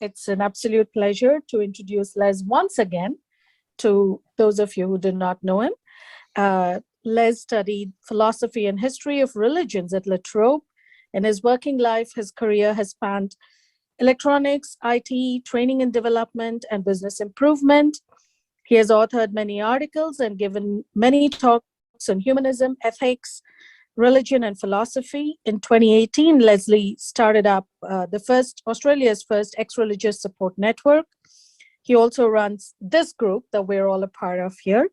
It's an absolute pleasure to introduce Les once again to those of you who do not know him. Les studied philosophy and history of religions at La Trobe. In his working life, his career has spanned electronics, IT, training and development, and business improvement. He has authored many articles and given many talks on humanism, ethics, religion, and philosophy. In 2018, Leslie started up Australia's first ex-religious support network. He also runs this group that we're all a part of here.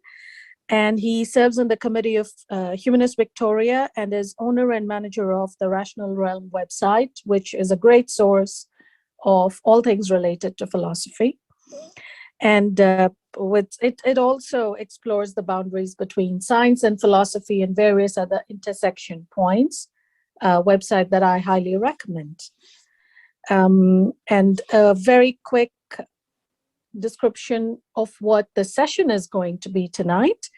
And he serves on the committee of Humanist Victoria and is owner and manager of the Rational Realm website, which is a great source of all things related to philosophy. And it also explores the boundaries between science and philosophy and various other intersection points, a website that I highly recommend. And a very quick description of what the session is going to be tonight.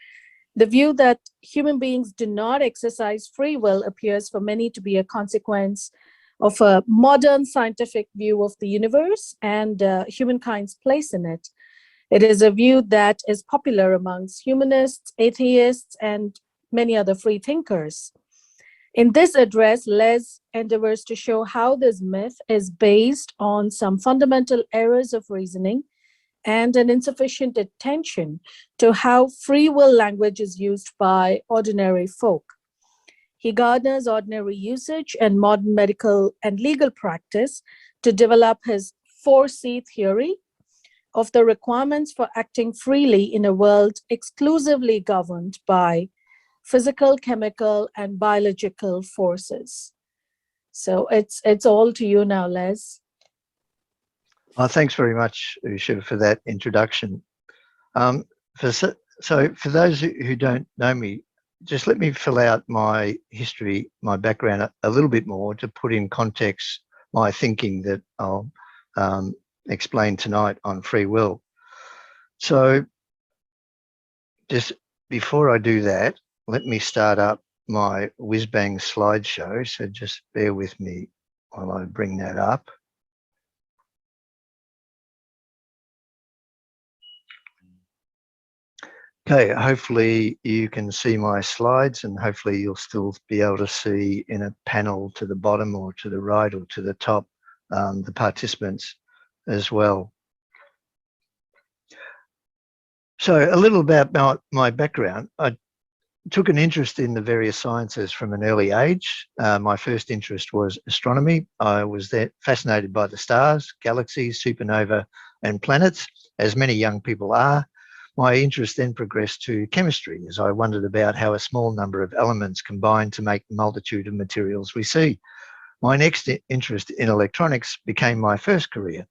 The view that human beings do not exercise free will appears for many to be a consequence of a modern scientific view of the universe and humankind's place in it. It is a view that is popular amongst humanists, atheists, and many other free thinkers. In this address, Les endeavors to show how this myth is based on some fundamental errors of reasoning and an insufficient attention to how free will language is used by ordinary folk. He garners ordinary usage and modern medical and legal practice to develop his 4C theory of the requirements for acting freely in a world exclusively governed by physical, chemical, and biological forces. So it's all to you now, Les. Thanks very much, Usha, for that introduction. So for those who don't know me, just let me fill out my history, my background a little bit more to put in context my thinking that I'll explain tonight on free will. So just before I do that, let me start up my whiz-bang slideshow. So just bear with me while I bring that up. Okay, hopefully you can see my slides and hopefully you'll still be able to see in a panel to the bottom or to the right or to the top the participants as well. So a little about my background. I took an interest in the various sciences from an early age. My first interest was astronomy. I was fascinated by the stars, galaxies, supernova and planets, as many young people are. My interest then progressed to chemistry as I wondered about how a small number of elements combine to make the multitude of materials we see. My next interest in electronics became my first career.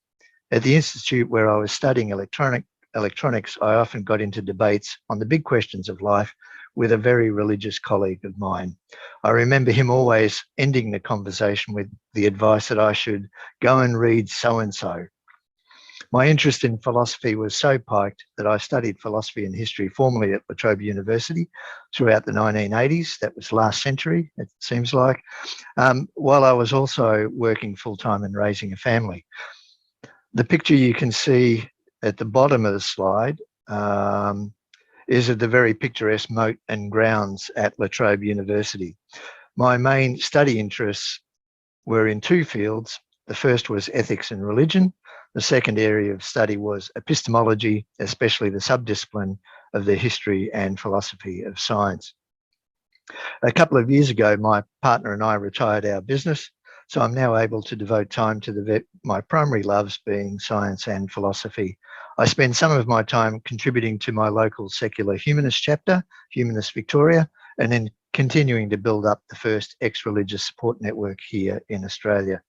At the institute where I was studying electronics, I often got into debates on the big questions of life with a very religious colleague of mine. I remember him always ending the conversation with the advice that I should go and read so-and-so. My interest in philosophy was so piqued that I studied philosophy and history formally at La Trobe University throughout the 1980s. That was last century, it seems like, while I was also working full-time and raising a family. The picture you can see at the bottom of the slide is of the very picturesque moat and grounds at La Trobe University. My main study interests were in two fields. The first was ethics and religion. The second area of study was epistemology, especially the subdiscipline of the history and philosophy of science. A couple of years ago, my partner and I retired our business, so I'm now able to devote time to my primary loves being science and philosophy. I spend some of my time contributing to my local secular humanist chapter, Humanists Victoria, and then continuing to build up the first ex-religious support network here in Australia.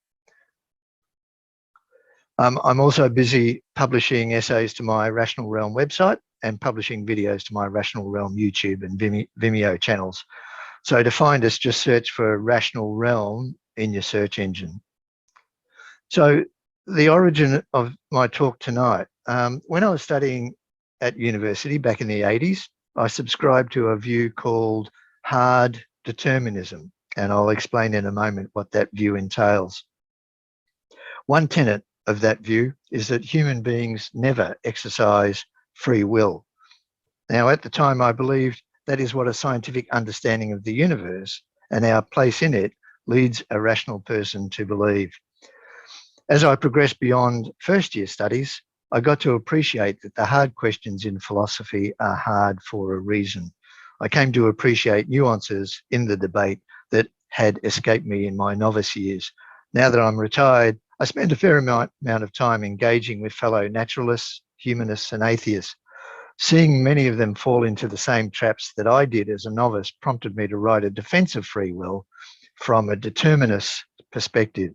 I'm also busy publishing essays to my Rational Realm website and publishing videos to my Rational Realm YouTube and Vimeo channels. So to find us, just search for Rational Realm in your search engine. So the origin of my talk tonight, when I was studying at university back in the 80s, I subscribed to a view called hard determinism, and I'll explain in a moment what that view entails. One tenet of that view is that human beings never exercise free will. Now, at the time, I believed that is what a scientific understanding of the universe and our place in it leads a rational person to believe. As I progressed beyond first-year studies, I got to appreciate that the hard questions in philosophy are hard for a reason. I came to appreciate nuances in the debate that had escaped me in my novice years. Now that I'm retired, I spend a fair amount of time engaging with fellow naturalists, humanists, and atheists. Seeing many of them fall into the same traps that I did as a novice prompted me to write a defense of free will from a determinist perspective.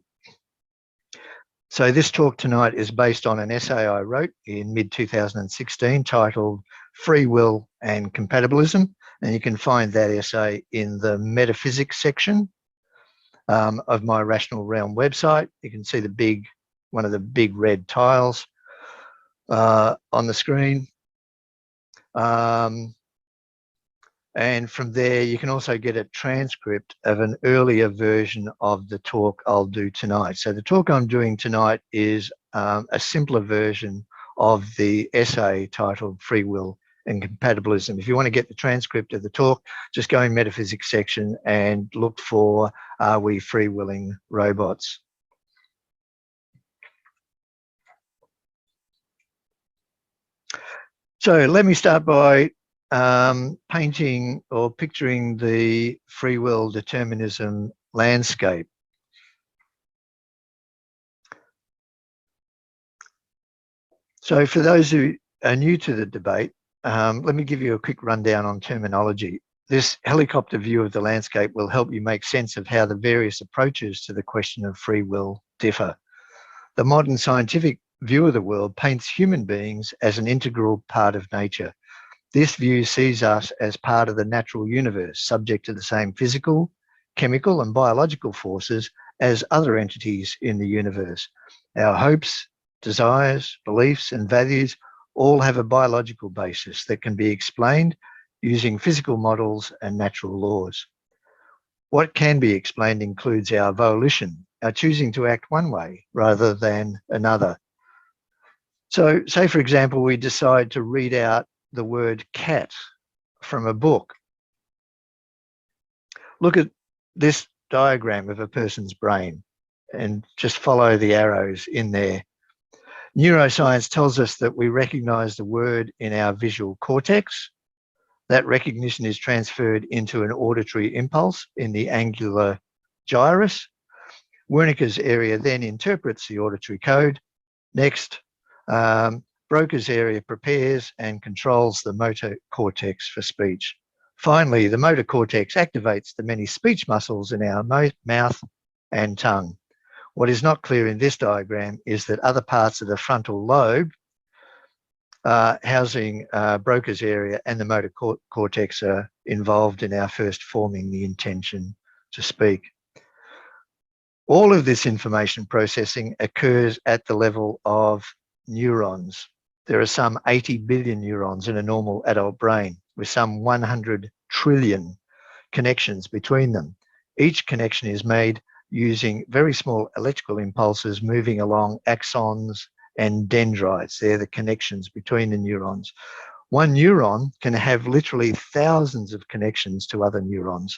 So this talk tonight is based on an essay I wrote in mid-2016 titled Free Will and Compatibilism, and you can find that essay in the metaphysics section of my Rational Realm website. You can see one of the big red tiles on the screen. And from there, you can also get a transcript of an earlier version of the talk I'll do tonight. So the talk I'm doing tonight is a simpler version of the essay titled Free Will and Compatibilism. If you want to get the transcript of the talk, just go in metaphysics section and look for Are We Free Willing Robots? So let me start by painting or picturing the free will determinism landscape. So for those who are new to the debate, let me give you a quick rundown on terminology. This helicopter view of the landscape will help you make sense of how the various approaches to the question of free will differ. The modern scientific view of the world paints human beings as an integral part of nature. This view sees us as part of the natural universe, subject to the same physical, chemical, and biological forces as other entities in the universe. Our hopes, desires, beliefs, and values all have a biological basis that can be explained using physical models and natural laws. What can be explained includes our volition, our choosing to act one way rather than another. So, say for example, we decide to read out the word cat from a book. Look at this diagram of a person's brain and just follow the arrows in there. Neuroscience tells us that we recognize the word in our visual cortex. That recognition is transferred into an auditory impulse in the angular gyrus. Wernicke's area then interprets the auditory code. Next, Broca's area prepares and controls the motor cortex for speech. Finally, the motor cortex activates the many speech muscles in our mouth and tongue. What is not clear in this diagram is that other parts of the frontal lobe housing Broca's area and the motor cortex are involved in our first forming the intention to speak. All of this information processing occurs at the level of neurons. There are some 80 billion neurons in a normal adult brain with some 100 trillion connections between them. Each connection is made using very small electrical impulses moving along axons and dendrites. They're the connections between the neurons. One neuron can have literally thousands of connections to other neurons.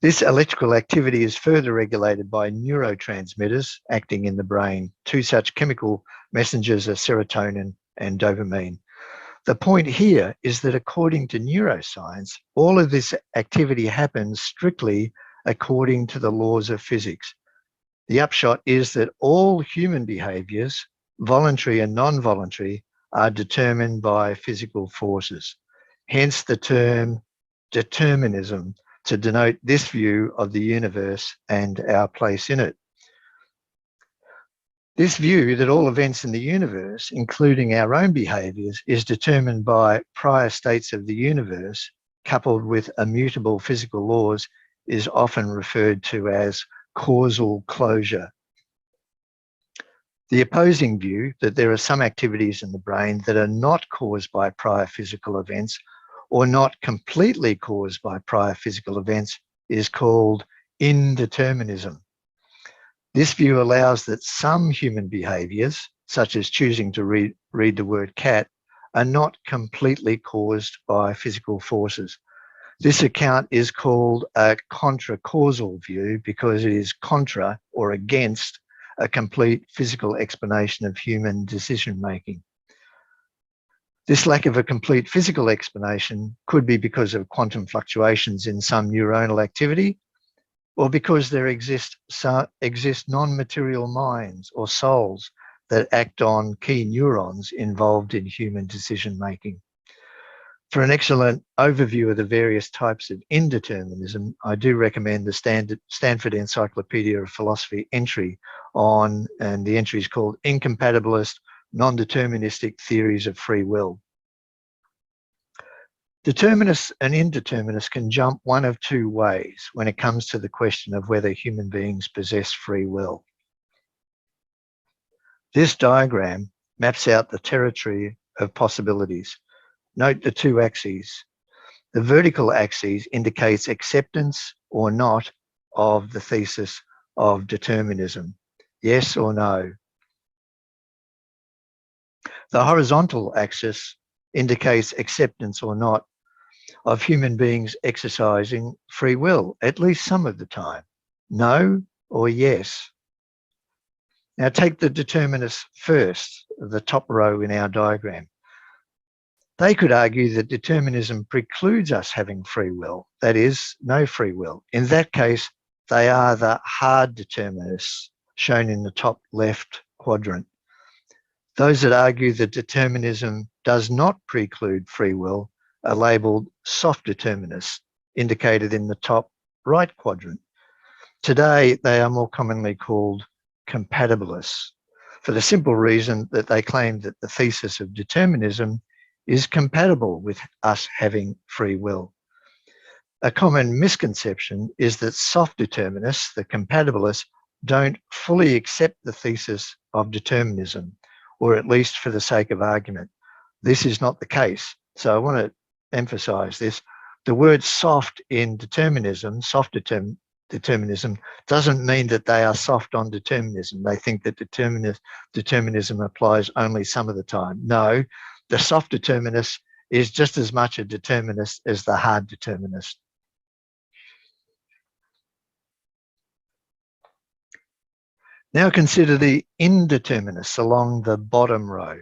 This electrical activity is further regulated by neurotransmitters acting in the brain. Two such chemical messengers are serotonin and dopamine. The point here is that according to neuroscience, all of this activity happens strictly according to the laws of physics. The upshot is that all human behaviours, voluntary and non-voluntary, are determined by physical forces. Hence the term determinism, to denote this view of the universe and our place in it. This view that all events in the universe, including our own behaviours, is determined by prior states of the universe, coupled with immutable physical laws, is often referred to as causal closure. The opposing view that there are some activities in the brain that are not caused by prior physical events or not completely caused by prior physical events is called indeterminism. This view allows that some human behaviours, such as choosing to read the word cat, are not completely caused by physical forces. This account is called a contra-causal view because it is contra or against a complete physical explanation of human decision-making. This lack of a complete physical explanation could be because of quantum fluctuations in some neuronal activity, or because there exist non-material minds or souls that act on key neurons involved in human decision-making. For an excellent overview of the various types of indeterminism, I do recommend the Stanford Encyclopedia of Philosophy entry on, and the entry is called Incompatibilist Non-Deterministic Theories of Free Will. Determinists and indeterminists can jump one of two ways when it comes to the question of whether human beings possess free will. This diagram maps out the territory of possibilities. Note the two axes. The vertical axis indicates acceptance or not of the thesis of determinism, yes or no. The horizontal axis indicates acceptance or not of human beings exercising free will, at least some of the time, no or yes. Now take the determinists first, the top row in our diagram. They could argue that determinism precludes us having free will, that is, no free will. In that case, they are the hard determinists, shown in the top left quadrant. Those that argue that determinism does not preclude free will are labelled soft determinists, indicated in the top right quadrant. Today, they are more commonly called compatibilists, for the simple reason that they claim that the thesis of determinism is compatible with us having free will. A common misconception is that soft determinists, the compatibilists, don't fully accept the thesis of determinism, or at least for the sake of argument. This is not the case. So I want to emphasize this. The word soft in determinism, determinism, doesn't mean that they are soft on determinism. They think that determinism applies only some of the time. No, the soft determinist is just as much a determinist as the hard determinist. Now consider the indeterminists along the bottom row.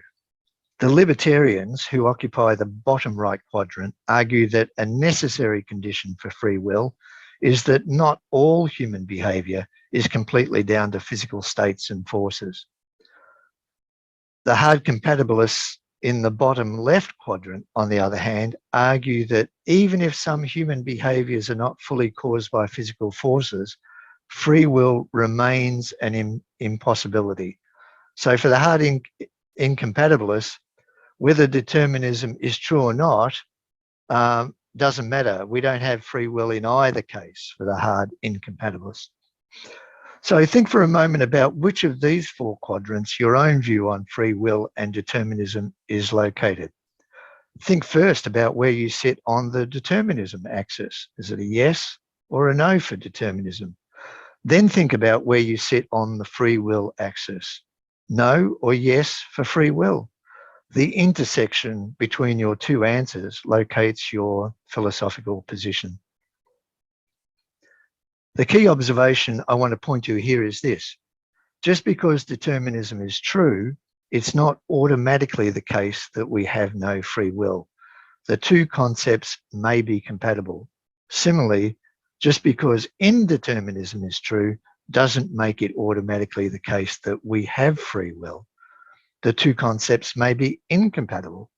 The libertarians, who occupy the bottom right quadrant, argue that a necessary condition for free will is that not all human behaviour is completely down to physical states and forces. The hard compatibilists in the bottom left quadrant, on the other hand, argue that even if some human behaviours are not fully caused by physical forces, free will remains an impossibility. So for the hard incompatibilists, whether determinism is true or not doesn't matter. We don't have free will in either case for the hard incompatibilists. So think for a moment about which of these four quadrants your own view on free will and determinism is located. Think first about where you sit on the determinism axis. Is it a yes or a no for determinism? Then think about where you sit on the free will axis. No or yes for free will. The intersection between your two answers locates your philosophical position. The key observation I want to point to here is this. Just because determinism is true, it's not automatically the case that we have no free will. The two concepts may be compatible. Similarly, just because indeterminism is true doesn't make it automatically the case that we have free will. The two concepts may be incompatible.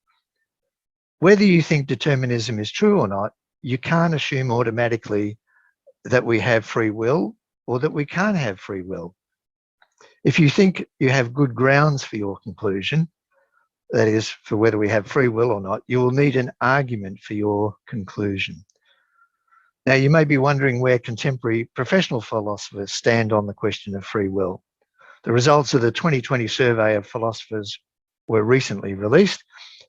Whether you think determinism is true or not, you can't assume automatically that we have free will or that we can't have free will. If you think you have good grounds for your conclusion, that is, for whether we have free will or not, you will need an argument for your conclusion. Now, you may be wondering where contemporary professional philosophers stand on the question of free will. The results of the 2020 survey of philosophers were recently released.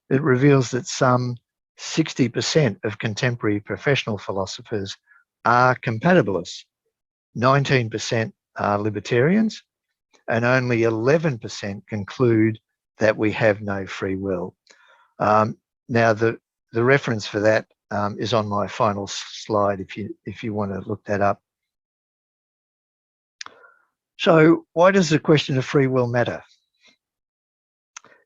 It reveals that some 60% of contemporary professional philosophers are compatibilists. 19% are libertarians, and only 11% conclude that we have no free will. Now, the reference for that is on my final slide if you want to look that up. So why does the question of free will matter?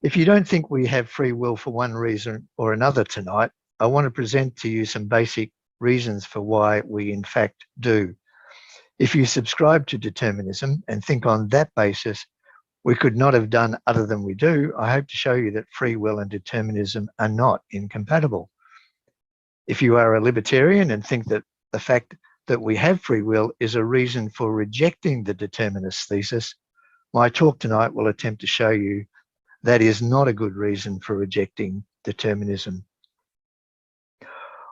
If you don't think we have free will for one reason or another tonight, I want to present to you some basic reasons for why we in fact do. If you subscribe to determinism and think on that basis, we could not have done other than we do, I hope to show you that free will and determinism are not incompatible. If you are a libertarian and think that the fact that we have free will is a reason for rejecting the determinist thesis, my talk tonight will attempt to show you that is not a good reason for rejecting determinism.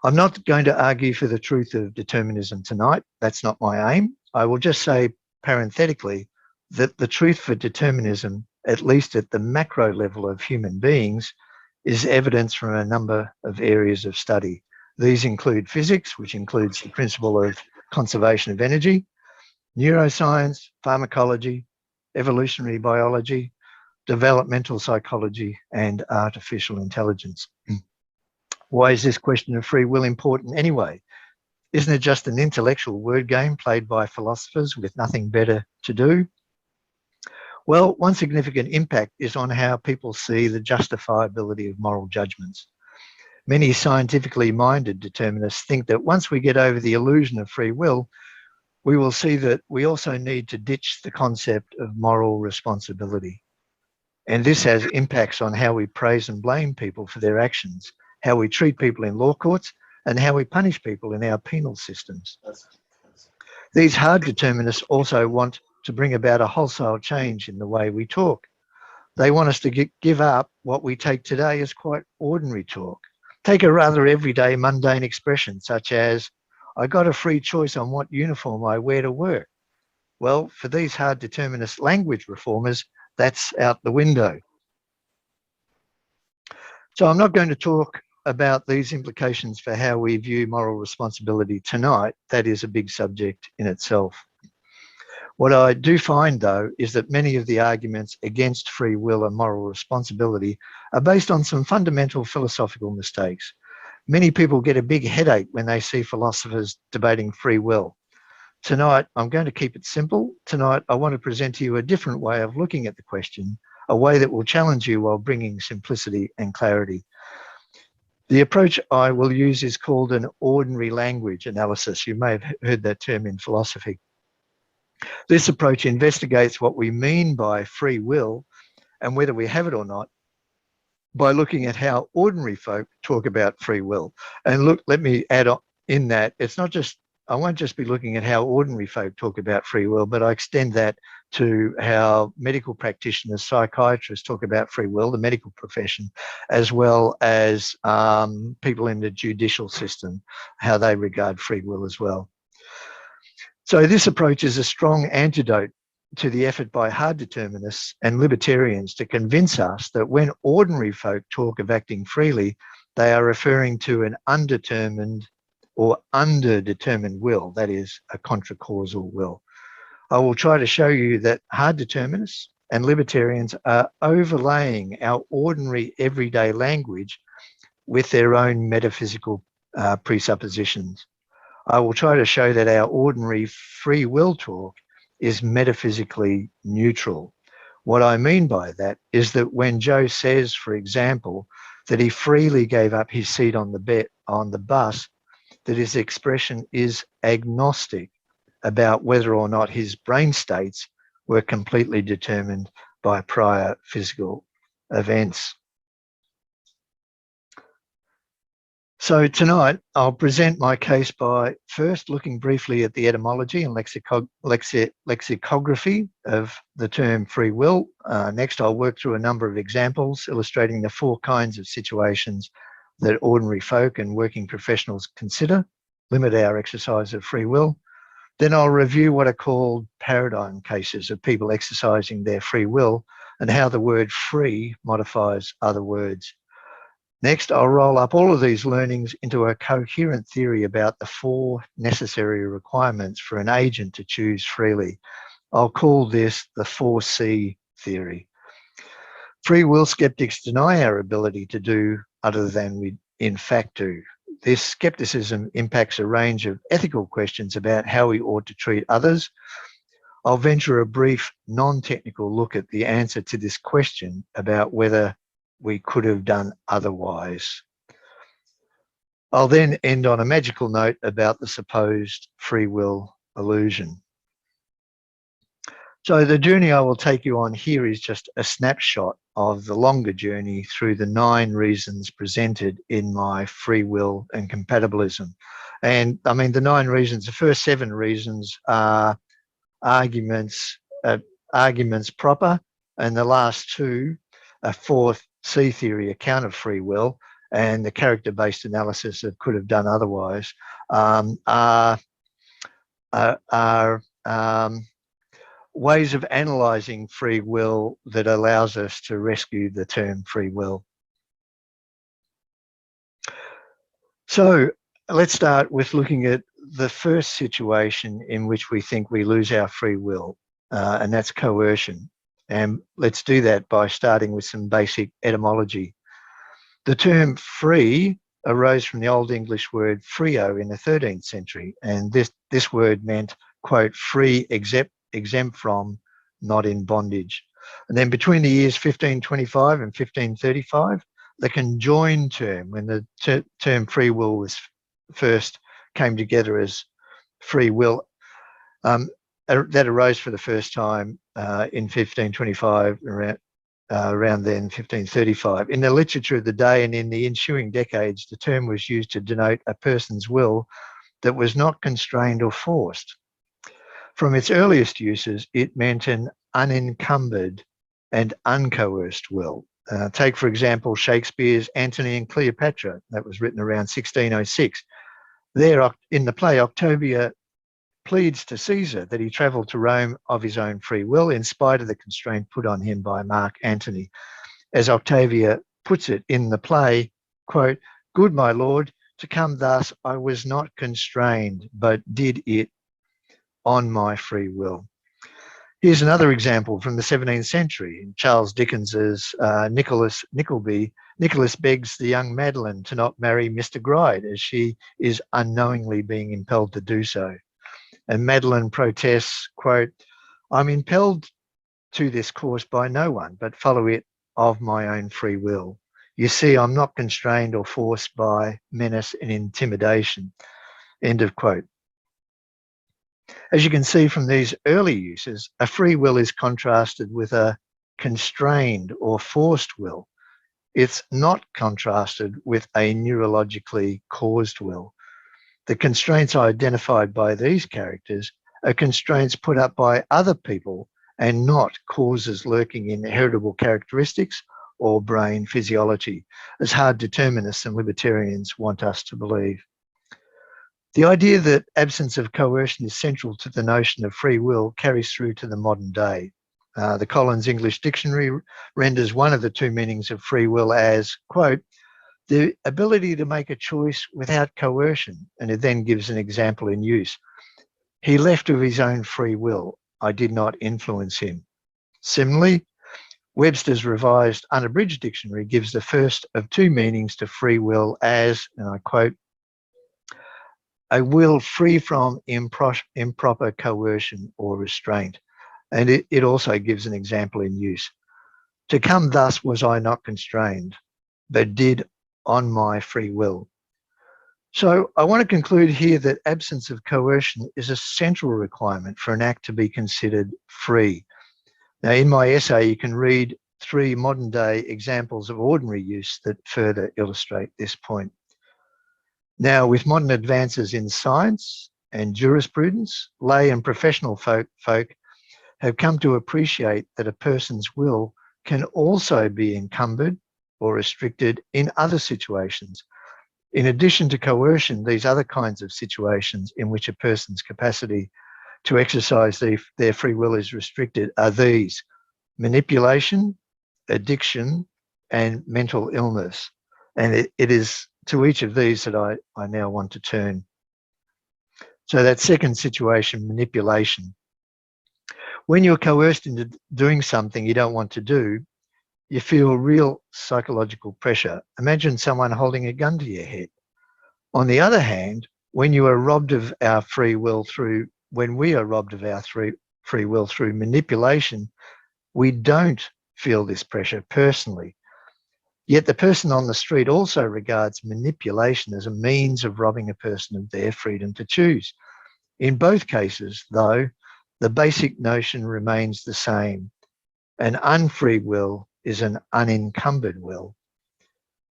I'm not going to argue for the truth of determinism tonight. That's not my aim. I will just say parenthetically that the truth for determinism, at least at the macro level of human beings, is evidence from a number of areas of study. These include physics, which includes the principle of conservation of energy, neuroscience, pharmacology, evolutionary biology, developmental psychology, and artificial intelligence. Why is this question of free will important anyway? Isn't it just an intellectual word game played by philosophers with nothing better to do? Well, one significant impact is on how people see the justifiability of moral judgments. Many scientifically minded determinists think that once we get over the illusion of free will, we will see that we also need to ditch the concept of moral responsibility. And this has impacts on how we praise and blame people for their actions, how we treat people in law courts, and how we punish people in our penal systems. These hard determinists also want to bring about a wholesale change in the way we talk. They want us to give up what we take today as quite ordinary talk. Take a rather everyday mundane expression such as, I got a free choice on what uniform I wear to work. Well, for these hard determinist language reformers, that's out the window. So I'm not going to talk about these implications for how we view moral responsibility tonight. That is a big subject in itself. What I do find, though, is that many of the arguments against free will and moral responsibility are based on some fundamental philosophical mistakes. Many people get a big headache when they see philosophers debating free will. Tonight, I'm going to keep it simple. Tonight, I want to present to you a different way of looking at the question, a way that will challenge you while bringing simplicity and clarity. The approach I will use is called an ordinary language analysis. You may have heard that term in philosophy. This approach investigates what we mean by free will and whether we have it or not by looking at how ordinary folk talk about free will. And look, let me add on in that it's not just, I won't just be looking at how ordinary folk talk about free will, but I extend that to how medical practitioners, psychiatrists talk about free will, the medical profession, as well as people in the judicial system, how they regard free will as well. So this approach is a strong antidote to the effort by hard determinists and libertarians to convince us that when ordinary folk talk of acting freely, they are referring to an undetermined or underdetermined will, that is, a contracausal will. I will try to show you that hard determinists and libertarians are overlaying our ordinary everyday language with their own metaphysical presuppositions. I will try to show that our ordinary free will talk is metaphysically neutral. What I mean by that is that when Joe says, for example, that he freely gave up his seat on the bus, that his expression is agnostic about whether or not his brain states were completely determined by prior physical events. So tonight, I'll present my case by first looking briefly at the etymology and lexicography of the term free will. Next, I'll work through a number of examples illustrating the four kinds of situations that ordinary folk and working professionals consider limit our exercise of free will. Then I'll review what are called paradigm cases of people exercising their free will and how the word free modifies other words. Next, I'll roll up all of these learnings into a coherent theory about the four necessary requirements for an agent to choose freely. I'll call this the 4C theory. Free will skeptics deny our ability to do other than we in fact do. This skepticism impacts a range of ethical questions about how we ought to treat others. I'll venture a brief non-technical look at the answer to this question about whether we could have done otherwise. I'll then end on a magical note about the supposed free will illusion. So the journey I will take you on here is just a snapshot of the longer journey through the 9 reasons presented in my Free Will and Compatibilism. And I mean, the 9 reasons, the first 7 reasons are arguments proper, and the last 2, a 4th C theory account of free will, and the character-based analysis of could have done otherwise, are ways of analysing free will that allows us to rescue the term free will. So let's start with looking at the first situation in which we think we lose our free will, and that's coercion. And let's do that by starting with some basic etymology. The term free arose from the Old English word frio in the 13th century, and this word meant, quote, free, exempt from, not in bondage. And then between the years 1525 and 1535, the conjoined term, when the term free will was first came together as free will, that arose for the first time in 1525, around then 1535. In the literature of the day and in the ensuing decades, the term was used to denote a person's will that was not constrained or forced. From its earliest uses, it meant an unencumbered and uncoerced will. Take, for example, Shakespeare's Antony and Cleopatra, that was written around 1606. There, in the play, Octavia pleads to Caesar that he travelled to Rome of his own free will, in spite of the constraint put on him by Mark Antony. As Octavia puts it in the play, quote, "Good my lord, to come thus I was not constrained, but did it on my free will." Here's another example from the 17th century. In Charles Dickens's Nicholas Nickleby, Nicholas begs the young Madeline to not marry Mr. Gride, as she is unknowingly being impelled to do so. And Madeline protests, quote, "I'm impelled to this course by no one, but follow it of my own free will. You see, I'm not constrained or forced by menace and intimidation." End of quote. As you can see from these early uses, a free will is contrasted with a constrained or forced will. It's not contrasted with a neurologically caused will. The constraints identified by these characters are constraints put up by other people and not causes lurking in heritable characteristics or brain physiology, as hard determinists and libertarians want us to believe. The idea that absence of coercion is central to the notion of free will carries through to the modern day. The Collins English Dictionary renders one of the 2 meanings of free will as, quote, "the ability to make a choice without coercion," and it then gives an example in use. "He left of his own free will. I did not influence him." Similarly, Webster's Revised Unabridged Dictionary gives the first of 2 meanings to free will as, and I quote, "a will free from improper coercion or restraint." And it also gives an example in use. "To come thus was I not constrained, but did on my free will." So I want to conclude here that absence of coercion is a central requirement for an act to be considered free. Now, in my essay, you can read 3 modern day examples of ordinary use that further illustrate this point. Now, with modern advances in science and jurisprudence, lay and professional folk have come to appreciate that a person's will can also be encumbered or restricted in other situations. In addition to coercion, these other kinds of situations in which a person's capacity to exercise their free will is restricted are these: manipulation, addiction, and mental illness. And it is to each of these that I now want to turn. So that second situation, manipulation. When you're coerced into doing something you don't want to do, you feel real psychological pressure. Imagine someone holding a gun to your head. On the other hand, when we are robbed of our free will through manipulation, we don't feel this pressure personally. Yet the person on the street also regards manipulation as a means of robbing a person of their freedom to choose. In both cases, though, the basic notion remains the same. An unfree will is an unencumbered will.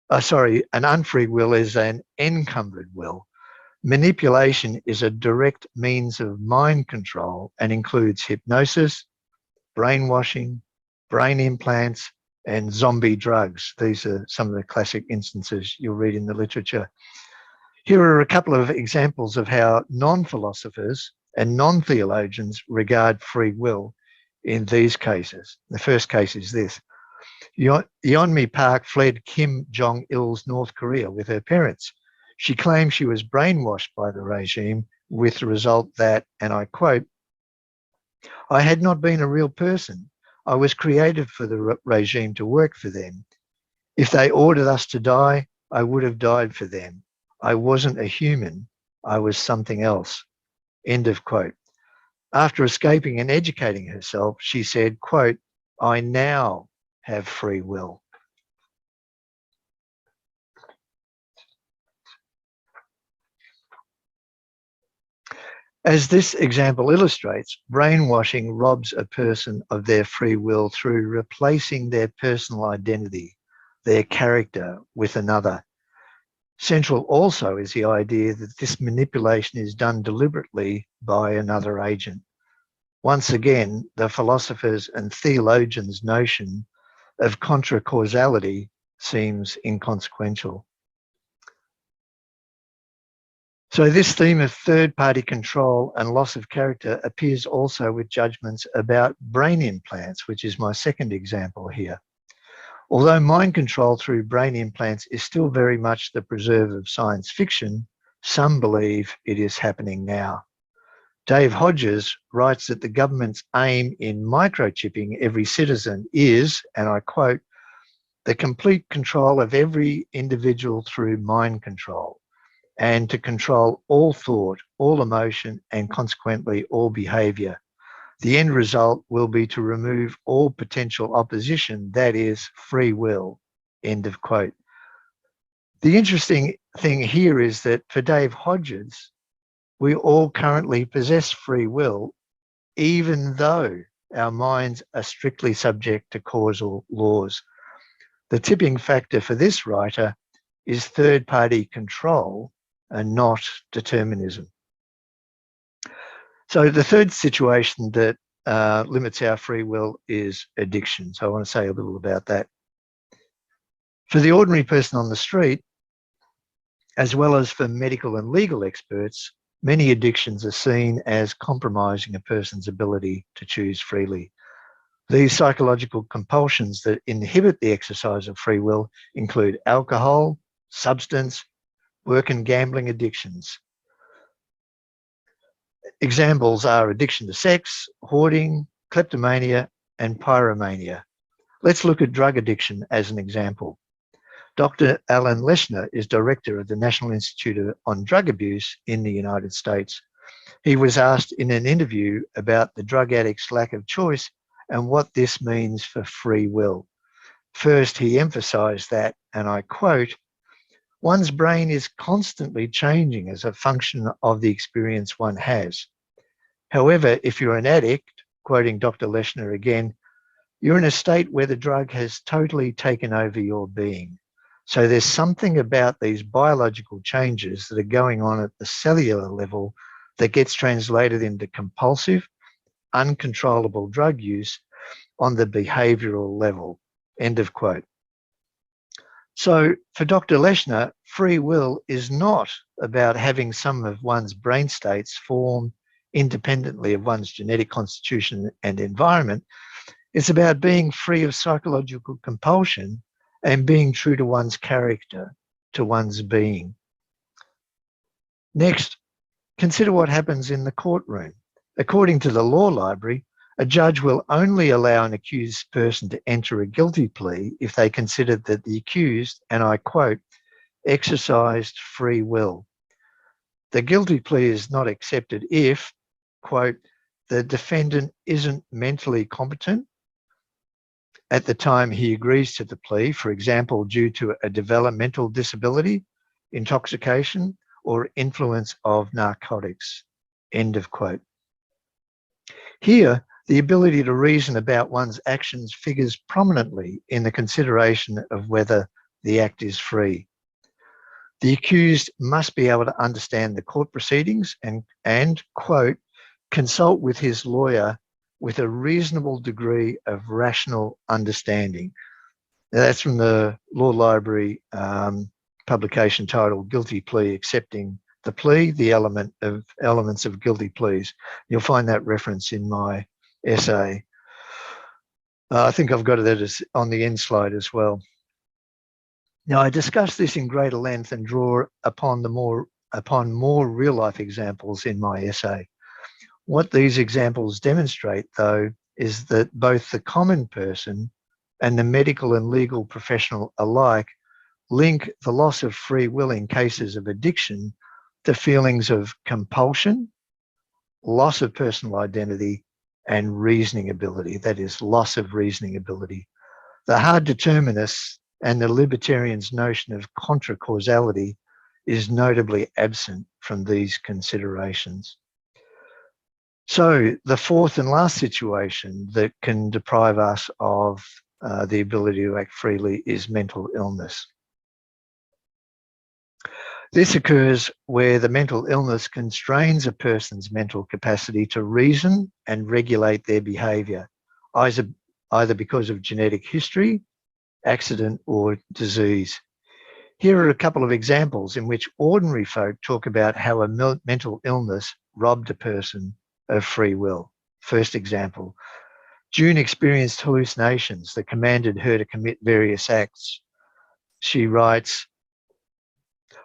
An unfree will is an encumbered will. Manipulation is a direct means of mind control and includes hypnosis, brainwashing, brain implants, and zombie drugs. These are some of the classic instances you'll read in the literature. Here are a couple of examples of how non-philosophers and non-theologians regard free will in these cases. The first case is this. Yeonmi Park fled Kim Jong-il's North Korea with her parents. She claimed she was brainwashed by the regime with the result that, and I quote, "I had not been a real person. I was created for the regime to work for them. If they ordered us to die, I would have died for them. I wasn't a human. I was something else." End of quote. After escaping and educating herself, she said, quote, "I now have free will." As this example illustrates, brainwashing robs a person of their free will through replacing their personal identity, their character, with another. Central also is the idea that this manipulation is done deliberately by another agent. Once again, the philosophers' and theologians' notion of contra-causality seems inconsequential. So this theme of third-party control and loss of character appears also with judgments about brain implants, which is my second example here. Although mind control through brain implants is still very much the preserve of science fiction, some believe it is happening now. Dave Hodges writes that the government's aim in microchipping every citizen is, and I quote, "the complete control of every individual through mind control, and to control all thought, all emotion, and consequently all behaviour. The end result will be to remove all potential opposition, that is, free will." End of quote. The interesting thing here is that for Dave Hodges, we all currently possess free will, even though our minds are strictly subject to causal laws. The tipping factor for this writer is third-party control and not determinism. So the third situation that limits our free will is addiction. So I want to say a little about that. For the ordinary person on the street, as well as for medical and legal experts, many addictions are seen as compromising a person's ability to choose freely. These psychological compulsions that inhibit the exercise of free will include alcohol, substance, work and gambling addictions. Examples are addiction to sex, hoarding, kleptomania, and pyromania. Let's look at drug addiction as an example. Dr. Allan is director of the National Institute on Drug Abuse in the United States. He was asked in an interview about the drug addict's lack of choice and what this means for free will. First, he emphasised that, and I quote, "One's brain is constantly changing as a function of the experience one has. However, if you're an addict," quoting Dr. Leshner again, "you're in a state where the drug has totally taken over your being. So there's something about these biological changes that are going on at the cellular level that gets translated into compulsive, uncontrollable drug use on the behavioural level." End of quote. So for Dr. Leshner, free will is not about having some of one's brain states form independently of one's genetic constitution and environment. It's about being free of psychological compulsion and being true to one's character, to one's being. Next, consider what happens in the courtroom. According to the law library, A judge will only allow an accused person to enter a guilty plea if they consider that the accused, and I quote, exercised free will. The guilty plea is not accepted if, quote, the defendant isn't mentally competent at the time he agrees to the plea, for example, due to a developmental disability, intoxication, or influence of narcotics, end of quote. Here, the ability to reason about one's actions figures prominently in the consideration of whether the act is free. The accused must be able to understand the court proceedings and quote, consult with his lawyer with a reasonable degree of rational understanding. Now, that's from the Law Library publication titled Guilty Plea, Accepting the Plea, the Elements of Guilty Pleas. You'll find that reference in my essay. I think I've got that on the end slide as well. Now, I discuss this in greater length and draw upon more real-life examples in my essay. What these examples demonstrate, though, is that both the common person and the medical and legal professional alike link the loss of free will in cases of addiction to feelings of compulsion, loss of personal identity, and reasoning ability, that is, loss of reasoning ability. The hard determinists and the libertarians' notion of contra-causality is notably absent from these considerations. So the fourth and last situation that can deprive us of the ability to act freely is mental illness. This occurs where the mental illness constrains a person's mental capacity to reason and regulate their behaviour, either because of genetic history, accident, or disease. Here are a couple of examples in which ordinary folk talk about how a mental illness robbed a person of free will. First example, June experienced hallucinations that commanded her to commit various acts. She writes,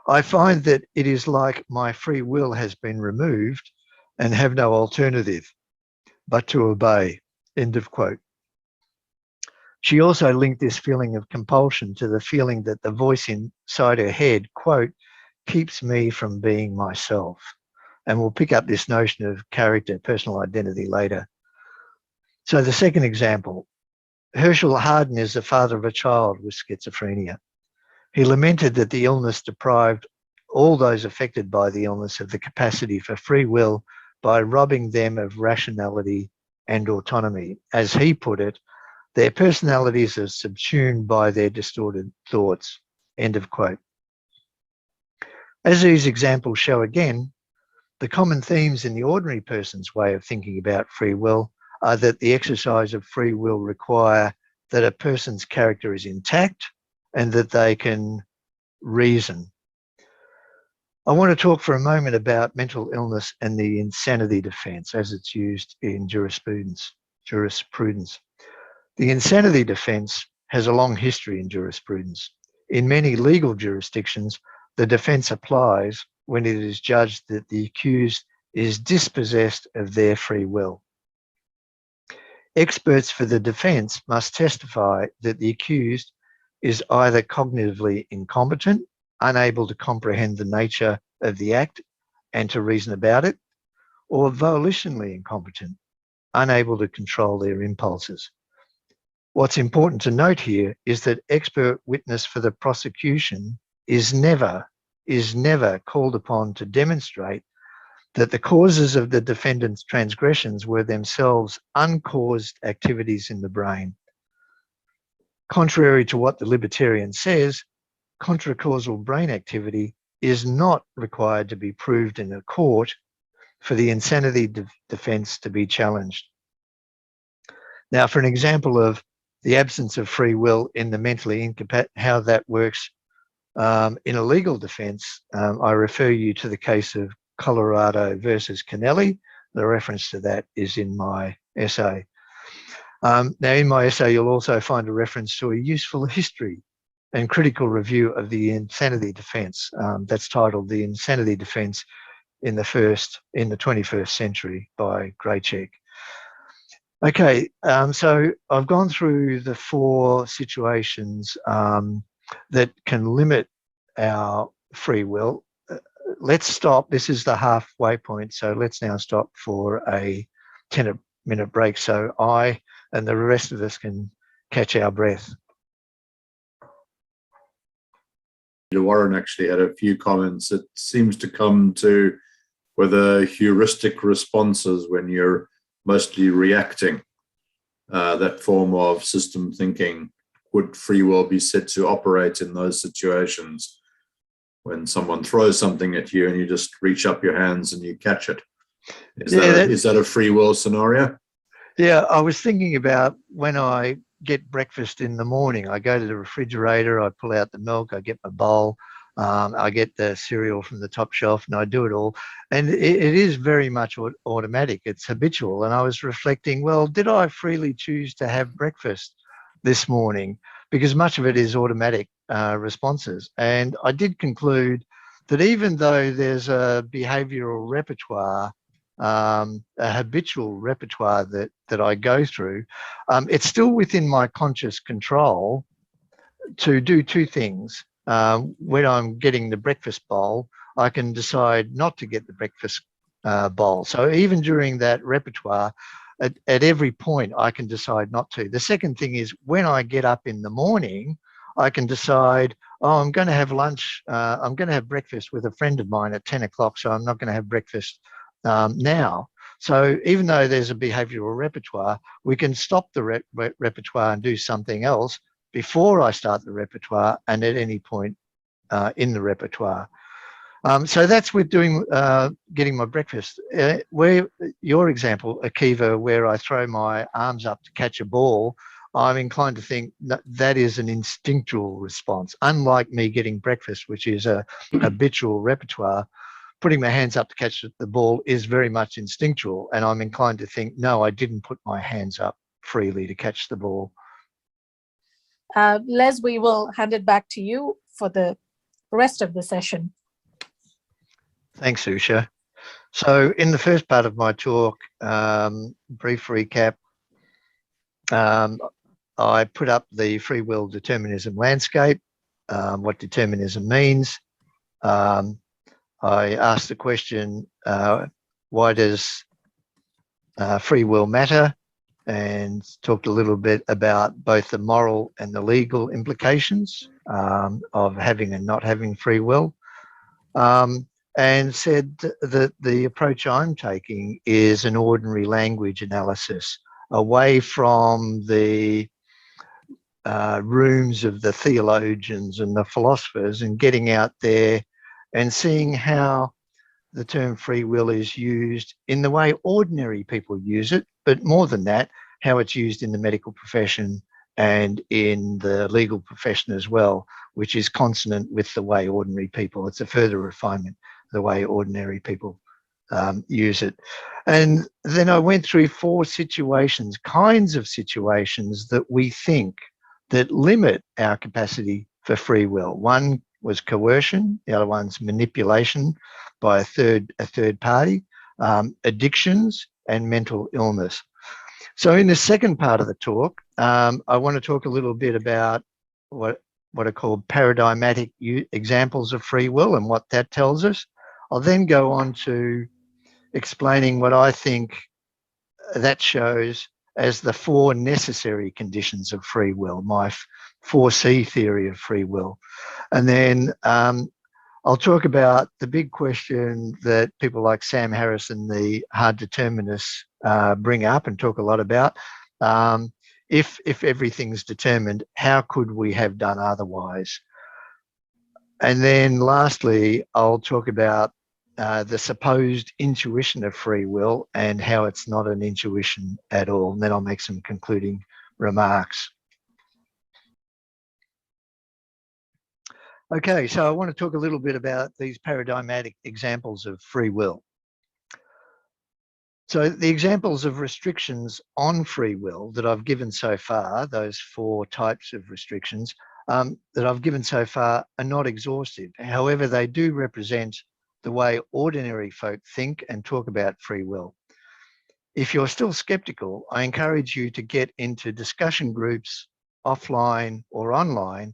I find that it is like my free will has been removed and have no alternative but to obey, end of quote. She also linked this feeling of compulsion to the feeling that the voice inside her head, quote, keeps me from being myself. And we'll pick up this notion of character, personal identity later. So the second example, Herschel Harden is the father of a child with schizophrenia. He lamented that the illness deprived all those affected by the illness of the capacity for free will by robbing them of rationality and autonomy. As he put it, their personalities are subsumed by their distorted thoughts, end of quote. As these examples show again, the common themes in the ordinary person's way of thinking about free will are that the exercise of free will require that a person's character is intact and that they can reason. I want to talk for a moment about mental illness and the insanity defence as it's used in jurisprudence. The insanity defence has a long history in jurisprudence. In many legal jurisdictions, the defence applies when it is judged that the accused is dispossessed of their free will. Experts for the defence must testify that the accused is either cognitively incompetent, unable to comprehend the nature of the act and to reason about it, or volitionally incompetent, unable to control their impulses. What's important to note here is that expert witness for the prosecution is never called upon to demonstrate that the causes of the defendant's transgressions were themselves uncaused activities in the brain. Contrary to what the libertarian says, contracausal brain activity is not required to be proved in a court for the insanity defence to be challenged. Now, for an example of the absence of free will in the mentally incapacitated, how that works in a legal defence, I refer you to the case of Colorado versus Kennelly. The reference to that is in my essay. Now, in my essay, you'll also find a reference to a useful history and critical review of the insanity defence. That's titled "The Insanity Defence in the 21st Century" by Graycheck. Okay, so I've gone through the 4 situations that can limit our free will. Let's stop. This is the halfway point. So let's now stop for a 10-minute break so I and the rest of us can catch our breath. Warren actually had a few comments. It seems to come to whether heuristic responses, when you're mostly reacting, that form of system thinking, would free will be said to operate in those situations when someone throws something at you and you just reach up your hands and you catch it? Is that a free will scenario? Yeah, I was thinking about when I get breakfast in the morning. I go to the refrigerator, I pull out the milk, I get my bowl, I get the cereal from the top shelf, and I do it all. And it is very much automatic. It's habitual. And I was reflecting, well, did I freely choose to have breakfast this morning? Because much of it is automatic responses. And I did conclude that even though there's a behavioral repertoire, a habitual repertoire that I go through, it's still within my conscious control to do 2 things. When I'm getting the breakfast bowl, I can decide not to get the breakfast bowl. So even during that repertoire, at every point, I can decide not to. The second thing is when I get up in the morning, I can decide, oh, I'm going to have lunch. I'm going to have breakfast with a friend of mine at 10 o'clock, so I'm not going to have breakfast now. So even though there's a behavioral repertoire, we can stop the repertoire and do something else before I start the repertoire and at any point in the repertoire. So that's with doing getting my breakfast. Where your example, Akiva, where I throw my arms up to catch a ball, I'm inclined to think that is an instinctual response. Unlike me getting breakfast, which is a habitual repertoire, putting my hands up to catch the ball is very much instinctual. And I'm inclined to think, no, I didn't put my hands up freely to catch the ball. Les, we will hand it back to you for the rest of the session. Thanks, Usha. So in the first part of my talk, brief recap, I put up the free will determinism landscape, what determinism means. I asked the question, why does free will matter? And talked a little bit about both the moral and the legal implications of having and not having free will. And said that the approach I'm taking is an ordinary language analysis, away from the rooms of the theologians and the philosophers, and getting out there and seeing how the term free will is used in the way ordinary people use it, but more than that, how it's used in the medical profession and in the legal profession as well, which is consonant with the way ordinary people. It's a further refinement, the way ordinary people use it. And then I went through 4 situations, kinds of situations that we think that limit our capacity for free will. One was coercion, the other one's manipulation by a third party, addictions, and mental illness. So in the second part of the talk, I want to talk a little bit about what are called paradigmatic examples of free will and what that tells us. I'll then go on to explaining what I think that shows as the 4 necessary conditions of free will, my 4C theory of free will. And then I'll talk about the big question that people like Sam Harris and the hard determinists bring up and talk a lot about. If everything's determined, how could we have done otherwise? And then lastly, I'll talk about the supposed intuition of free will and how it's not an intuition at all. And then I'll make some concluding remarks. Okay, so I want to talk a little bit about these paradigmatic examples of free will. So the examples of restrictions on free will that I've given so far, those 4 types of restrictions that I've given so far, are not exhaustive. However, they do represent the way ordinary folk think and talk about free will. If you're still skeptical, I encourage you to get into discussion groups offline or online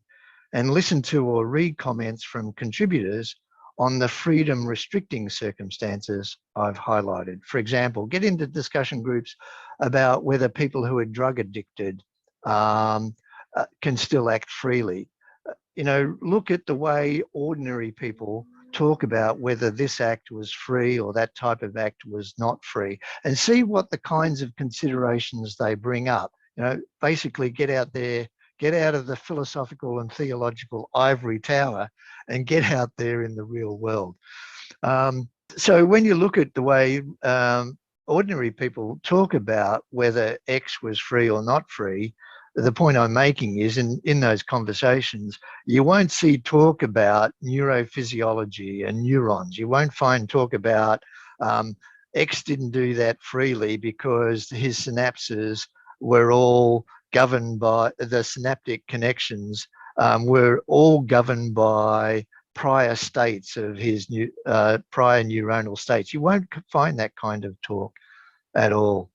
and listen to or read comments from contributors on the freedom restricting circumstances I've highlighted. For example, get into discussion groups about whether people who are drug addicted can still act freely. Look at the way ordinary people talk about whether this act was free or that type of act was not free, and see what the kinds of considerations they bring up. Basically get out there, get out of the philosophical and theological ivory tower and get out there in the real world. So when you look at the way ordinary people talk about whether X was free or not free, the point I'm making is in those conversations, you won't see talk about neurophysiology and neurons. You won't find talk about X didn't do that freely because his synapses were all governed by the synaptic connections, were all governed by prior states of his prior neuronal states. You won't find that kind of talk at all.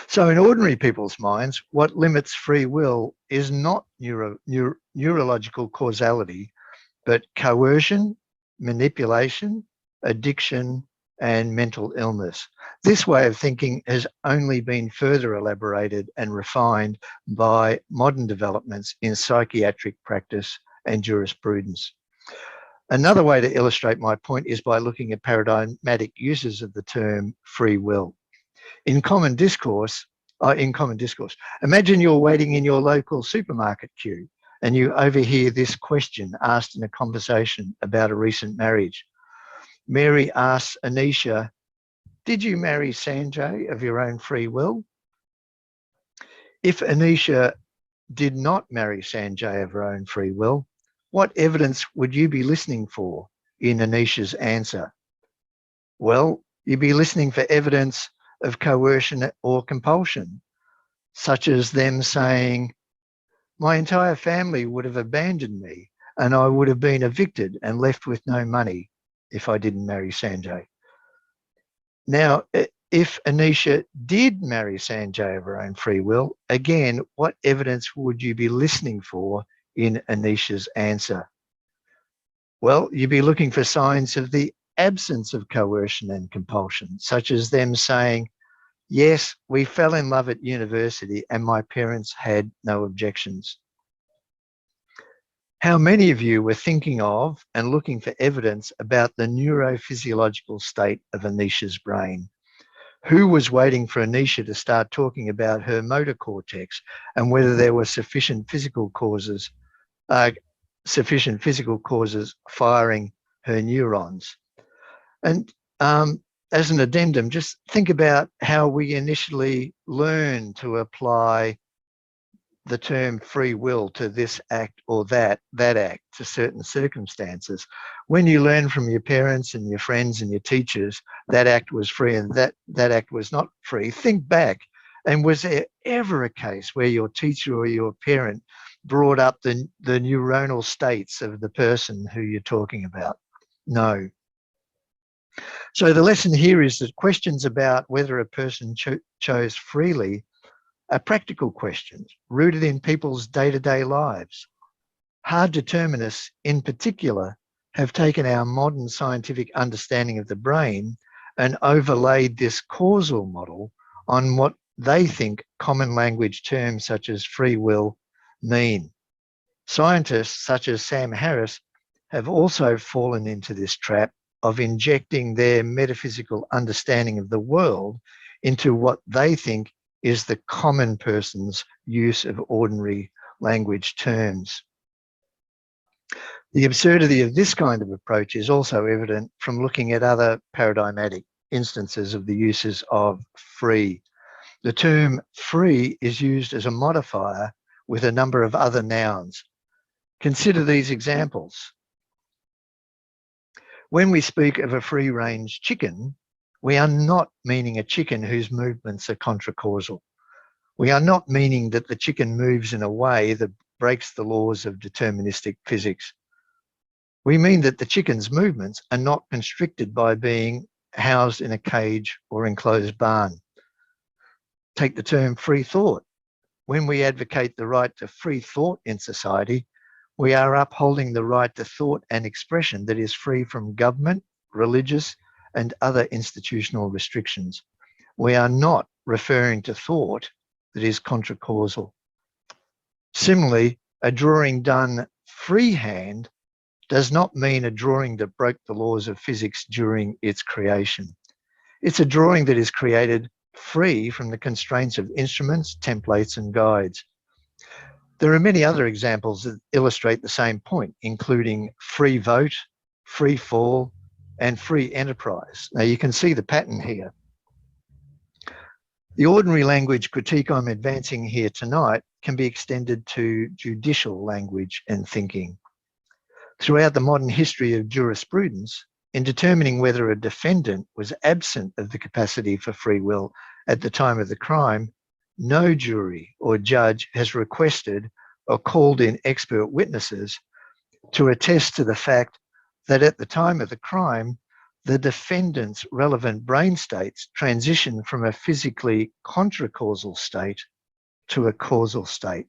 So in ordinary people's minds, what limits free will is not neurological causality, but coercion, manipulation, addiction, and mental illness. This way of thinking has only been further elaborated and refined by modern developments in psychiatric practice and jurisprudence. Another way to illustrate my point is by looking at paradigmatic uses of the term free will. In common discourse, imagine you're waiting in your local supermarket queue and you overhear this question asked in a conversation about a recent marriage. Mary asks Anisha, "Did you marry Sanjay of your own free will?" If Anisha did not marry Sanjay of her own free will, what evidence would you be listening for in Anisha's answer? Well, you'd be listening for evidence of coercion or compulsion, such as them saying, "My entire family would have abandoned me and I would have been evicted and left with no money if I didn't marry Sanjay." Now, if Anisha did marry Sanjay of her own free will, again, what evidence would you be listening for in Anisha's answer? Well, you'd be looking for signs of the absence of coercion and compulsion, such as them saying, "Yes, we fell in love at university and my parents had no objections." How many of you were thinking of and looking for evidence about the neurophysiological state of Anisha's brain? Who was waiting for Anisha to start talking about her motor cortex and whether there were sufficient physical causes firing her neurons? And as an addendum, just think about how we initially learn to apply the term free will to this act or that act to certain circumstances. When you learn from your parents and your friends and your teachers that act was free and that act was not free, think back. And was there ever a case where your teacher or your parent brought up the neuronal states of the person who you're talking about? No. So the lesson here is that questions about whether a person chose freely are practical questions rooted in people's day-to-day lives. Hard determinists in particular have taken our modern scientific understanding of the brain and overlaid this causal model on what they think common language terms such as free will mean. Scientists such as Sam Harris have also fallen into this trap of injecting their metaphysical understanding of the world into what they think is the common person's use of ordinary language terms. The absurdity of this kind of approach is also evident from looking at other paradigmatic instances of the uses of free. The term free is used as a modifier with a number of other nouns. Consider these examples. When we speak of a free-range chicken, we are not meaning a chicken whose movements are contracausal. We are not meaning that the chicken moves in a way that breaks the laws of deterministic physics. We mean that the chicken's movements are not constricted by being housed in a cage or enclosed barn. Take the term free thought. When we advocate the right to free thought in society, we are upholding the right to thought and expression that is free from government, religious, and other institutional restrictions. We are not referring to thought that is contra-causal. Similarly, a drawing done freehand does not mean a drawing that broke the laws of physics during its creation. It's a drawing that is created free from the constraints of instruments, templates, and guides. There are many other examples that illustrate the same point, including free vote, free fall, and free enterprise. Now you can see the pattern here. The ordinary language critique I'm advancing here tonight can be extended to judicial language and thinking. Throughout the modern history of jurisprudence, in determining whether a defendant was absent of the capacity for free will at the time of the crime, no jury or judge has requested or called in expert witnesses to attest to the fact that at the time of the crime, the defendant's relevant brain states transitioned from a physically contra-causal state to a causal state.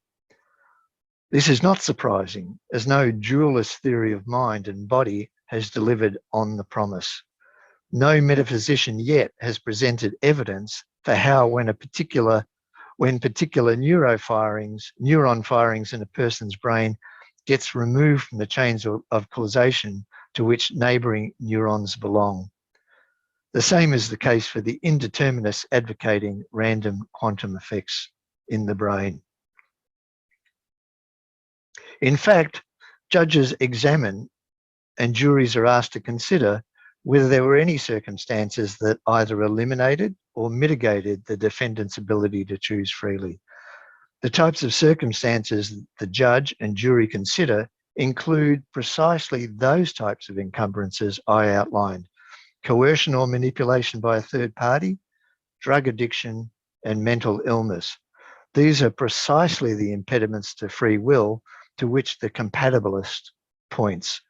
This is not surprising, as no dualist theory of mind and body has delivered on the promise. No metaphysician yet has presented evidence for how when particular neuron firings in a person's brain gets removed from the chains of causation to which neighbouring neurons belong. The same is the case for the indeterminists advocating random quantum effects in the brain. In fact, judges examine and juries are asked to consider whether there were any circumstances that either eliminated or mitigated the defendant's ability to choose freely. The types of circumstances the judge and jury consider include precisely those types of encumbrances I outlined: coercion or manipulation by a third party, drug addiction, and mental illness. These are precisely the impediments to free will to which the compatibilist points.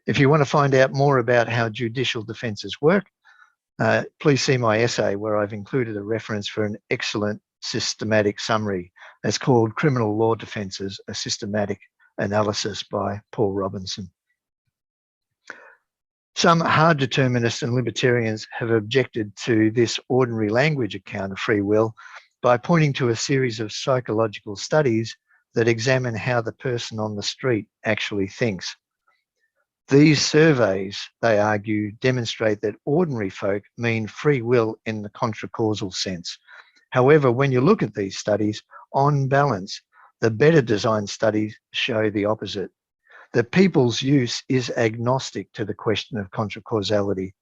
If you want to find out more about how judicial defences work, please see my essay where I've included a reference for an excellent systematic summary. It's called Criminal Law Defences, a Systematic Analysis by Paul Robinson. Some hard determinists and libertarians have objected to this ordinary language account of free will by pointing to a series of psychological studies that examine how the person on the street actually thinks. These surveys, they argue, demonstrate that ordinary folk mean free will in the contra-causal sense. However, when you look at these studies, on balance, the better designed studies show the opposite. The people's use is agnostic to the question of contra-causality.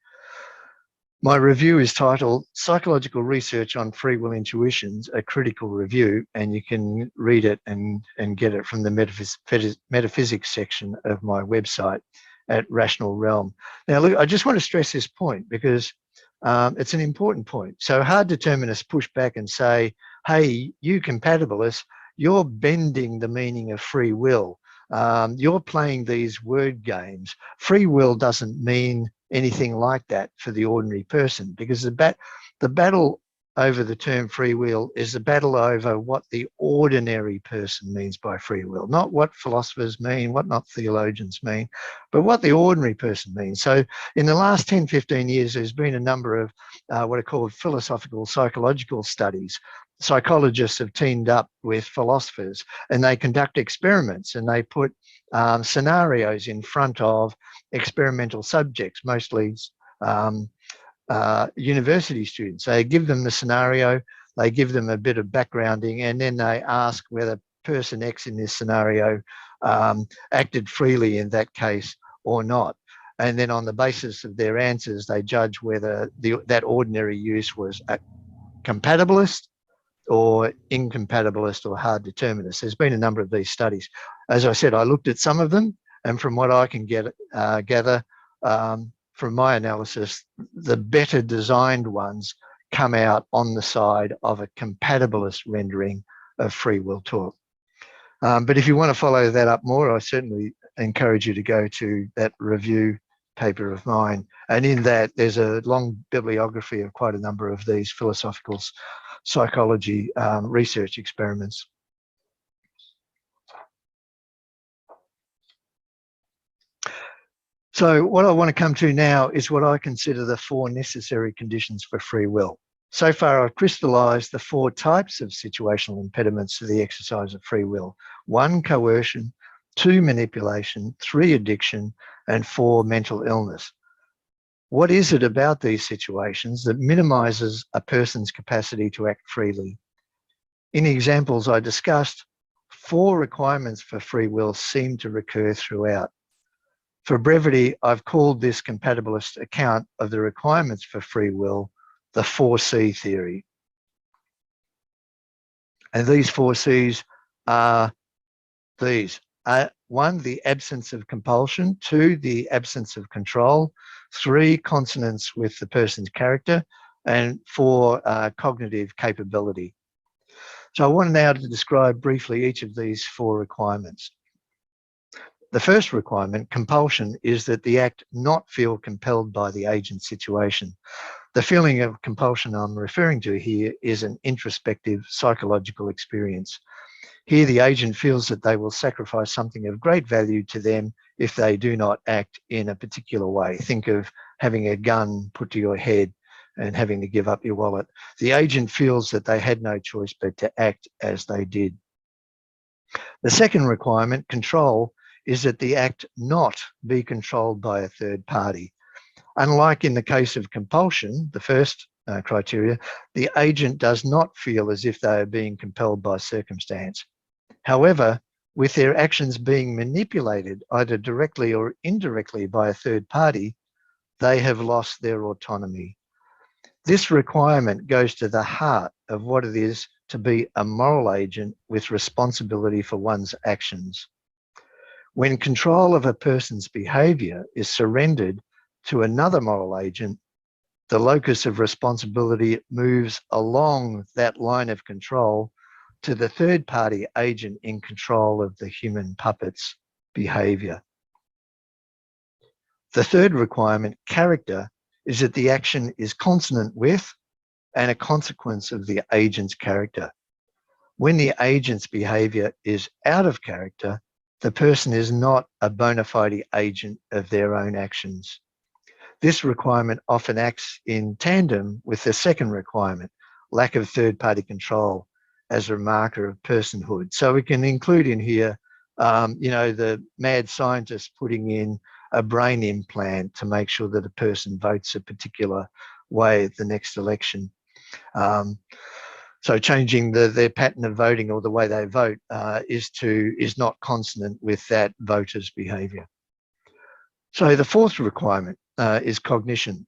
My review is titled Psychological Research on Free Will Intuitions, a Critical Review, and you can read it and get it from the metaphysics section of my website at Rational Realm. Now, look, I just want to stress this point because it's an important point. So hard determinists push back and say, hey, you compatibilists, you're bending the meaning of free will. You're playing these word games. Free will doesn't mean anything like that for the ordinary person, because the battle over the term free will is the battle over what the ordinary person means by free will, not what philosophers mean, what not theologians mean, but what the ordinary person means. So in the last 10, 15 years, there's been a number of what are called philosophical psychological studies. Psychologists have teamed up with philosophers and they conduct experiments and they put scenarios in front of experimental subjects, mostly university students. They give them the scenario, they give them a bit of backgrounding, and then they ask whether person X in this scenario acted freely in that case or not. And then on the basis of their answers, they judge whether that ordinary use was a compatibilist or incompatibilist or hard determinist. There's been a number of these studies. As I said, I looked at some of them, and from what I can gather from my analysis, the better designed ones come out on the side of a compatibilist rendering of free will talk. But if you want to follow that up more, I certainly encourage you to go to that review paper of mine. And in that, there's a long bibliography of quite a number of these philosophical psychology research experiments. So what I want to come to now is what I consider the 4 necessary conditions for free will. So far, I've crystallized the 4 types of situational impediments to the exercise of free will. 1, coercion, 2, manipulation, 3, addiction, and 4, mental illness. What is it about these situations that minimizes a person's capacity to act freely? In the examples I discussed, 4 requirements for free will seem to recur throughout. For brevity, I've called this compatibilist account of the requirements for free will the 4C theory. And these 4 Cs are these. 1, the absence of compulsion. 2, the absence of control. 3, consonance with the person's character. And 4, cognitive capability. So I want now to describe briefly each of these 4 requirements. The first requirement, compulsion, is that the act not feel compelled by the agent situation. The feeling of compulsion I'm referring to here is an introspective psychological experience. Here, the agent feels that they will sacrifice something of great value to them if they do not act in a particular way. Think of having a gun put to your head and having to give up your wallet. The agent feels that they had no choice but to act as they did. The second requirement, control, is that the act not be controlled by a third party. Unlike in the case of compulsion, the first criteria, the agent does not feel as if they are being compelled by circumstance. However, with their actions being manipulated either directly or indirectly by a third party, they have lost their autonomy. This requirement goes to the heart of what it is to be a moral agent with responsibility for one's actions. When control of a person's behaviour is surrendered to another moral agent, the locus of responsibility moves along that line of control to the third party agent in control of the human puppet's behaviour. The third requirement, character, is that the action is consonant with and a consequence of the agent's character. When the agent's behaviour is out of character, the person is not a bona fide agent of their own actions. This requirement often acts in tandem with the second requirement, lack of third-party control, as a marker of personhood. So we can include in here, the mad scientist putting in a brain implant to make sure that a person votes a particular way at the next election. So changing their pattern of voting or the way they vote is not consonant with that voter's behaviour. So the fourth requirement is cognition.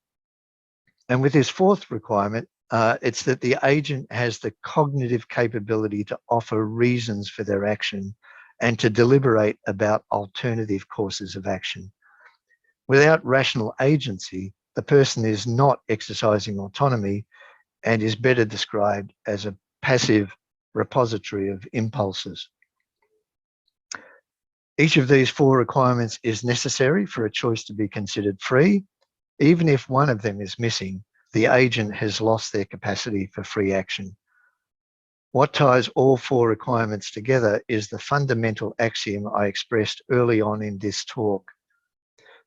And with this fourth requirement, it's that the agent has the cognitive capability to offer reasons for their action and to deliberate about alternative courses of action. Without rational agency, the person is not exercising autonomy and is better described as a passive repository of impulses. Each of these 4 requirements is necessary for a choice to be considered free. Even if one of them is missing, the agent has lost their capacity for free action. What ties all 4 requirements together is the fundamental axiom I expressed early on in this talk,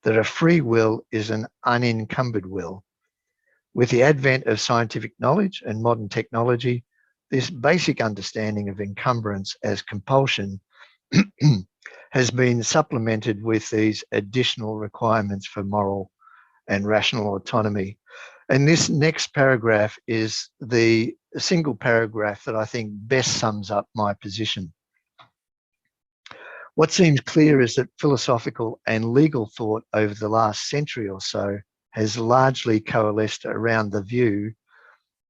that a free will is an unencumbered will. With the advent of scientific knowledge and modern technology, this basic understanding of encumbrance as compulsion has been supplemented with these additional requirements for moral and rational autonomy. And this next paragraph is the single paragraph that I think best sums up my position. What seems clear is that philosophical and legal thought over the last century or so has largely coalesced around the view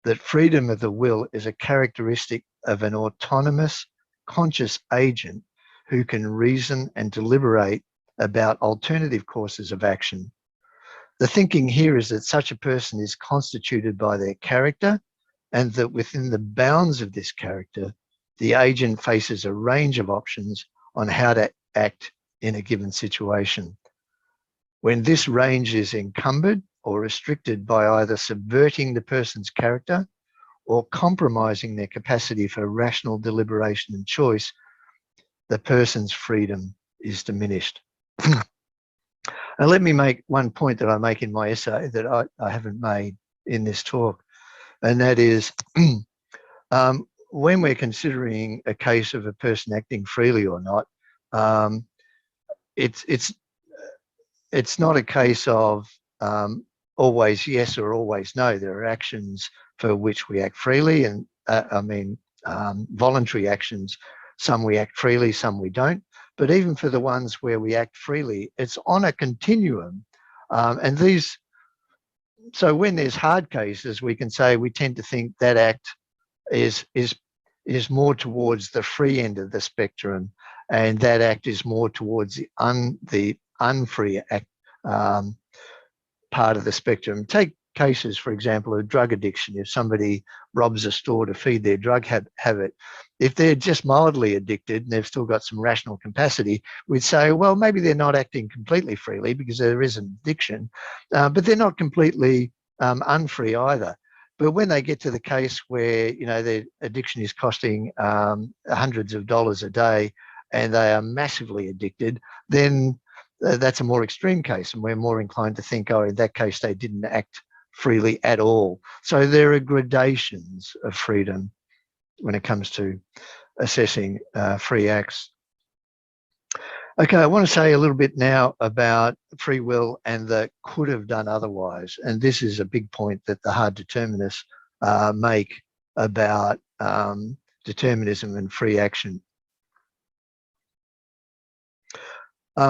that freedom of the will is a characteristic of an autonomous, conscious agent who can reason and deliberate about alternative courses of action. The thinking here is that such a person is constituted by their character, and that within the bounds of this character, the agent faces a range of options on how to act in a given situation. When this range is encumbered or restricted by either subverting the person's character or compromising their capacity for rational deliberation and choice, the person's freedom is diminished. And let me make one point that I make in my essay that I haven't made in this talk, and that is when we're considering a case of a person acting freely or not, it's not a case of always yes or always no. There are actions for which we act freely, and voluntary actions. Some we act freely, some we don't. But even for the ones where we act freely, it's on a continuum. So when there's hard cases, we can say we tend to think that act is more towards the free end of the spectrum, and that act is more towards the unfree act part of the spectrum. Take cases, for example, of drug addiction. If somebody robs a store to feed their drug habit, if they're just mildly addicted and they've still got some rational capacity, we'd say, well, maybe they're not acting completely freely because there is an addiction, but they're not completely unfree either. But when they get to the case where, their addiction is costing hundreds of dollars a day and they are massively addicted, then that's a more extreme case, and we're more inclined to think, oh, in that case, they didn't act freely at all. So there are gradations of freedom when it comes to assessing free acts. Okay, I want to say a little bit now about free will and the could have done otherwise. And this is a big point that the hard determinists make about determinism and free action.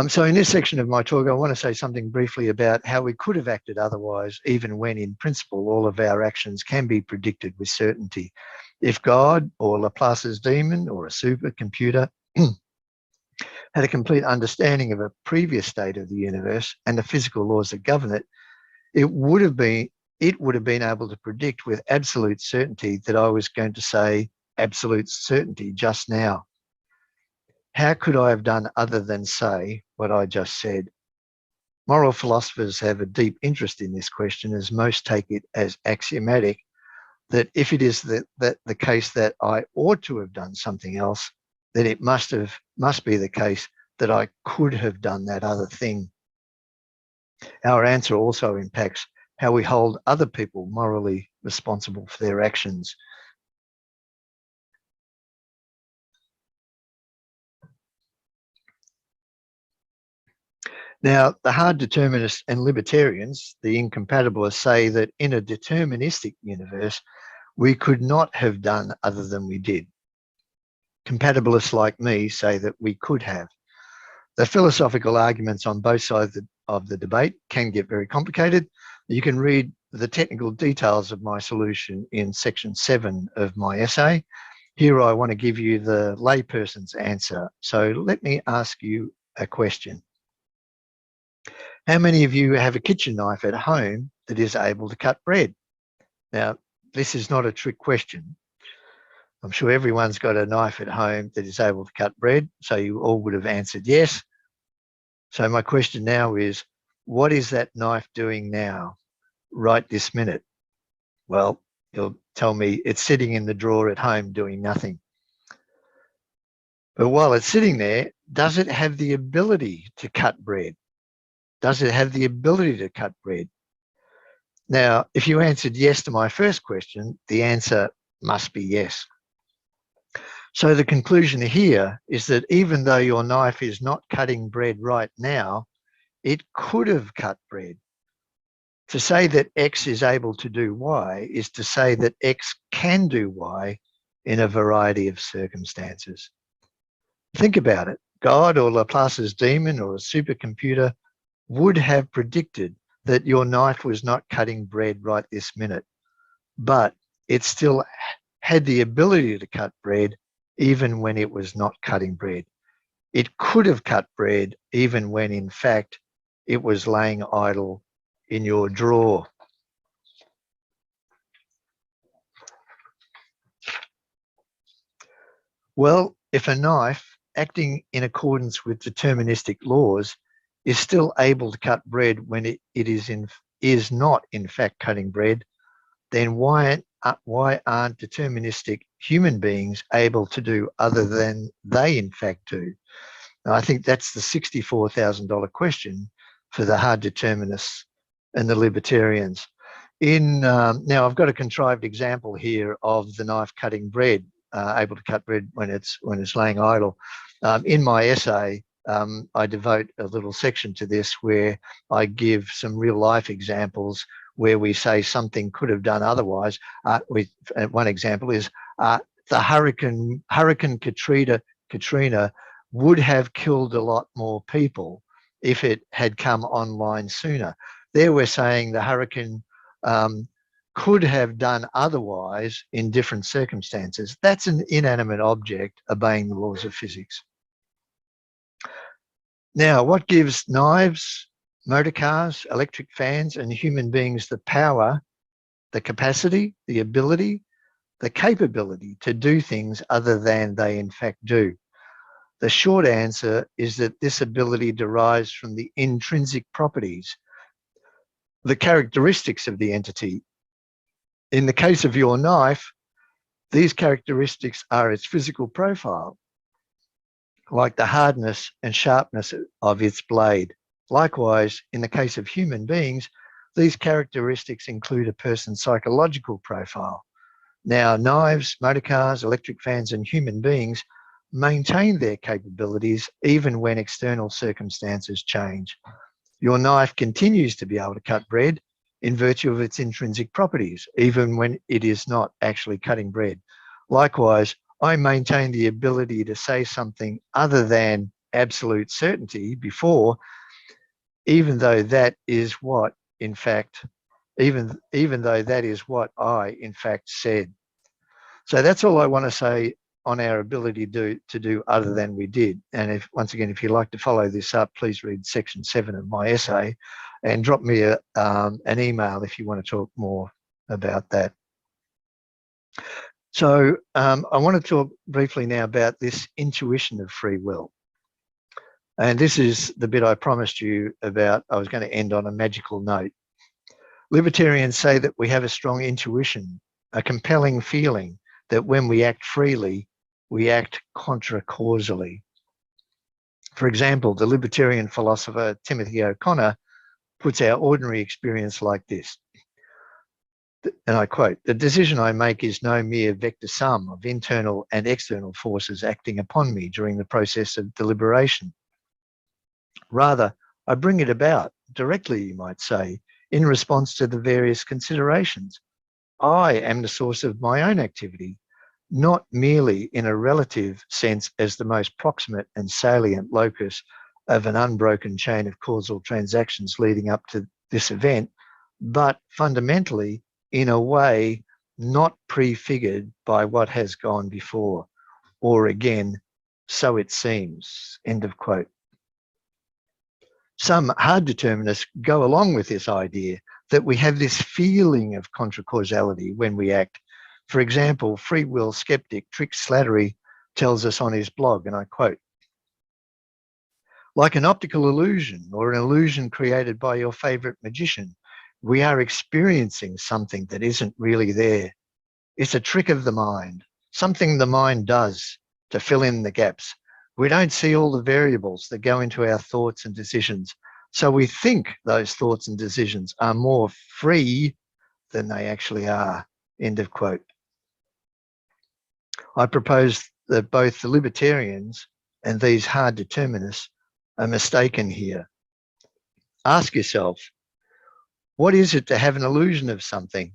So in this section of my talk, I want to say something briefly about how we could have acted otherwise, even when in principle all of our actions can be predicted with certainty. If God or Laplace's demon or a supercomputer had a complete understanding of a previous state of the universe and the physical laws that govern it, it would have been able to predict with absolute certainty that I was going to say absolute certainty just now. How could I have done other than say what I just said? Moral philosophers have a deep interest in this question, as most take it as axiomatic that if it is the case that I ought to have done something else, then it must be the case that I could have done that other thing. Our answer also impacts how we hold other people morally responsible for their actions. Now, the hard determinists and libertarians, the incompatibilists, say that in a deterministic universe, we could not have done other than we did. Compatibilists like me say that we could have. The philosophical arguments on both sides of the debate can get very complicated. You can read the technical details of my solution in section 7 of my essay. Here I want to give you the layperson's answer. So let me ask you a question. How many of you have a kitchen knife at home that is able to cut bread? Now, this is not a trick question. I'm sure everyone's got a knife at home that is able to cut bread, so you all would have answered yes. So my question now is, what is that knife doing now, right this minute? Well, you'll tell me it's sitting in the drawer at home doing nothing. But while it's sitting there, does it have the ability to cut bread? Does it have the ability to cut bread? Now, if you answered yes to my first question, the answer must be yes. So the conclusion here is that even though your knife is not cutting bread right now, it could have cut bread. To say that X is able to do Y is to say that X can do Y in a variety of circumstances. Think about it. God or Laplace's demon or a supercomputer would have predicted that your knife was not cutting bread right this minute, but it still had the ability to cut bread even when it was not cutting bread. It could have cut bread even when, in fact, it was laying idle in your drawer. Well, if a knife acting in accordance with deterministic laws is still able to cut bread when it is not in fact cutting bread, then why aren't deterministic human beings able to do other than they in fact do? And I think that's the $64,000 question for the hard determinists and the libertarians. Now I've got a contrived example here of the knife cutting bread, able to cut bread when it's laying idle. In my essay, I devote a little section to this where I give some real life examples where we say something could have done otherwise. One example is the Hurricane Katrina would have killed a lot more people if it had come online sooner. There we're saying the hurricane could have done otherwise in different circumstances. That's an inanimate object obeying the laws of physics. Now, what gives knives, motor cars, electric fans, and human beings the power, the capacity, the ability, the capability to do things other than they in fact do? The short answer is that this ability derives from the intrinsic properties, the characteristics of the entity. In the case of your knife, these characteristics are its physical profile, like the hardness and sharpness of its blade. Likewise, in the case of human beings, these characteristics include a person's psychological profile. Now, knives, motor cars, electric fans, and human beings maintain their capabilities even when external circumstances change. Your knife continues to be able to cut bread in virtue of its intrinsic properties, even when it is not actually cutting bread. Likewise, I maintain the ability to say something other than absolute certainty before, even though that is what, in fact, even though that is what I, in fact, said. So that's all I want to say on our ability to do other than we did. And once again, if you'd like to follow this up, please read section 7 of my essay and drop me an email if you want to talk more about that. So I want to talk briefly now about this intuition of free will. And this is the bit I promised you about. I was going to end on a magical note. Libertarians say that we have a strong intuition, a compelling feeling that when we act freely, we act contra-causally. For example, the libertarian philosopher Timothy O'Connor puts our ordinary experience like this, and I quote, "The decision I make is no mere vector sum of internal and external forces acting upon me during the process of deliberation. Rather, I bring it about directly, you might say, in response to the various considerations. I am the source of my own activity, not merely in a relative sense as the most proximate and salient locus of an unbroken chain of causal transactions leading up to this event, but fundamentally in a way not prefigured by what has gone before, or again, so it seems," end of quote. Some hard determinists go along with this idea that we have this feeling of contra-causality when we act. For example, free will skeptic Trick Slattery tells us on his blog, and I quote, "Like an optical illusion or an illusion created by your favorite magician, we are experiencing something that isn't really there. It's a trick of the mind, something the mind does to fill in the gaps. We don't see all the variables that go into our thoughts and decisions, so we think those thoughts and decisions are more free than they actually are," end of quote. I propose that both the libertarians and these hard determinists are mistaken here. Ask yourself, what is it to have an illusion of something?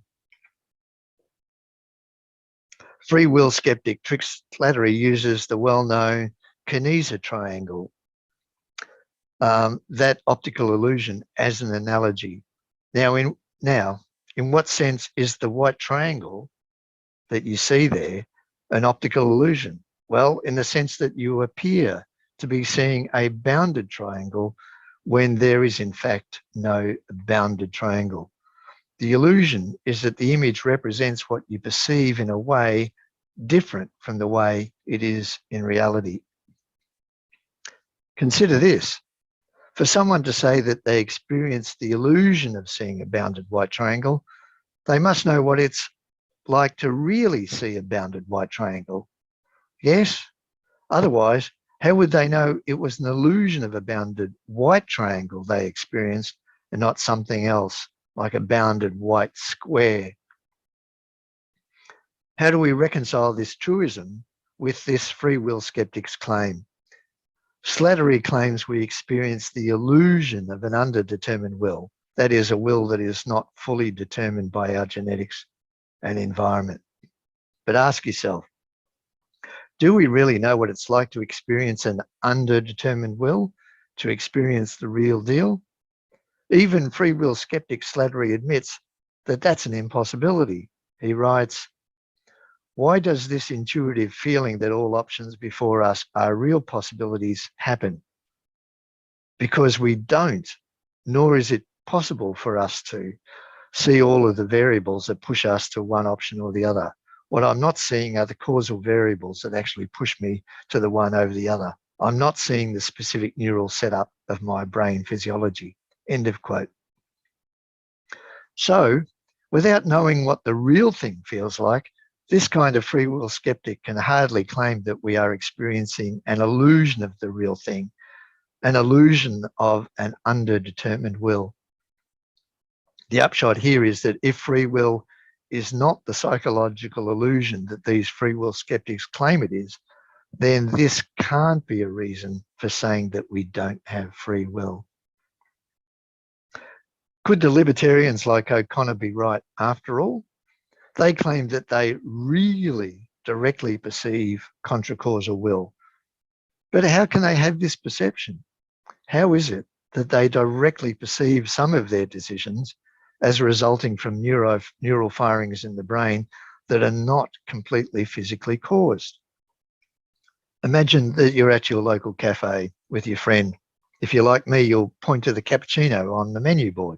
Free will skeptic Trick Slattery uses the well-known Kineser triangle, that optical illusion, as an analogy. Now, in what sense is the white triangle that you see there an optical illusion? Well, in the sense that you appear to be seeing a bounded triangle when there is in fact no bounded triangle. The illusion is that the image represents what you perceive in a way different from the way it is in reality. Consider this. For someone to say that they experienced the illusion of seeing a bounded white triangle, they must know what it's like to really see a bounded white triangle. Yes? Otherwise, how would they know it was an illusion of a bounded white triangle they experienced and not something else, like a bounded white square? How do we reconcile this truism with this free will skeptic's claim? Slattery claims we experience the illusion of an underdetermined will, that is, a will that is not fully determined by our genetics and environment. But ask yourself, do we really know what it's like to experience an underdetermined will, to experience the real deal? Even free will skeptic Slattery admits that that's an impossibility. He writes, "Why does this intuitive feeling that all options before us are real possibilities happen? Because we don't, nor is it possible for us to see all of the variables that push us to one option or the other. What I'm not seeing are the causal variables that actually push me to the one over the other. I'm not seeing the specific neural setup of my brain physiology." End of quote. So, without knowing what the real thing feels like, this kind of free will skeptic can hardly claim that we are experiencing an illusion of the real thing, an illusion of an underdetermined will. The upshot here is that if free will is not the psychological illusion that these free will skeptics claim it is, then this can't be a reason for saying that we don't have free will. Could the libertarians like O'Connor be right after all? They claim that they really directly perceive contra-causal will. But how can they have this perception? How is it that they directly perceive some of their decisions as resulting from neural firings in the brain that are not completely physically caused? Imagine that you're at your local cafe with your friend. If you're like me, you'll point to the cappuccino on the menu board.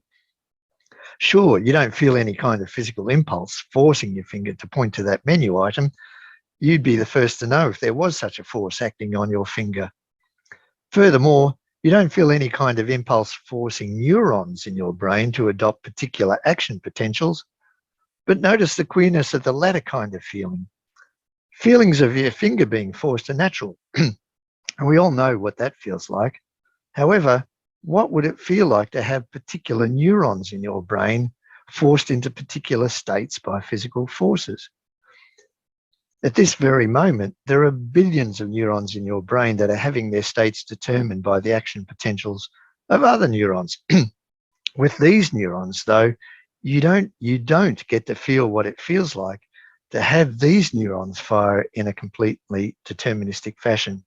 Sure, you don't feel any kind of physical impulse forcing your finger to point to that menu item. You'd be the first to know if there was such a force acting on your finger. Furthermore, you don't feel any kind of impulse forcing neurons in your brain to adopt particular action potentials. But notice the queerness of the latter kind of feeling. Feelings of your finger being forced are natural, and we all know what that feels like. However, what would it feel like to have particular neurons in your brain forced into particular states by physical forces? At this very moment, there are billions of neurons in your brain that are having their states determined by the action potentials of other neurons. With these neurons, though, you don't get to feel what it feels like to have these neurons fire in a completely deterministic fashion.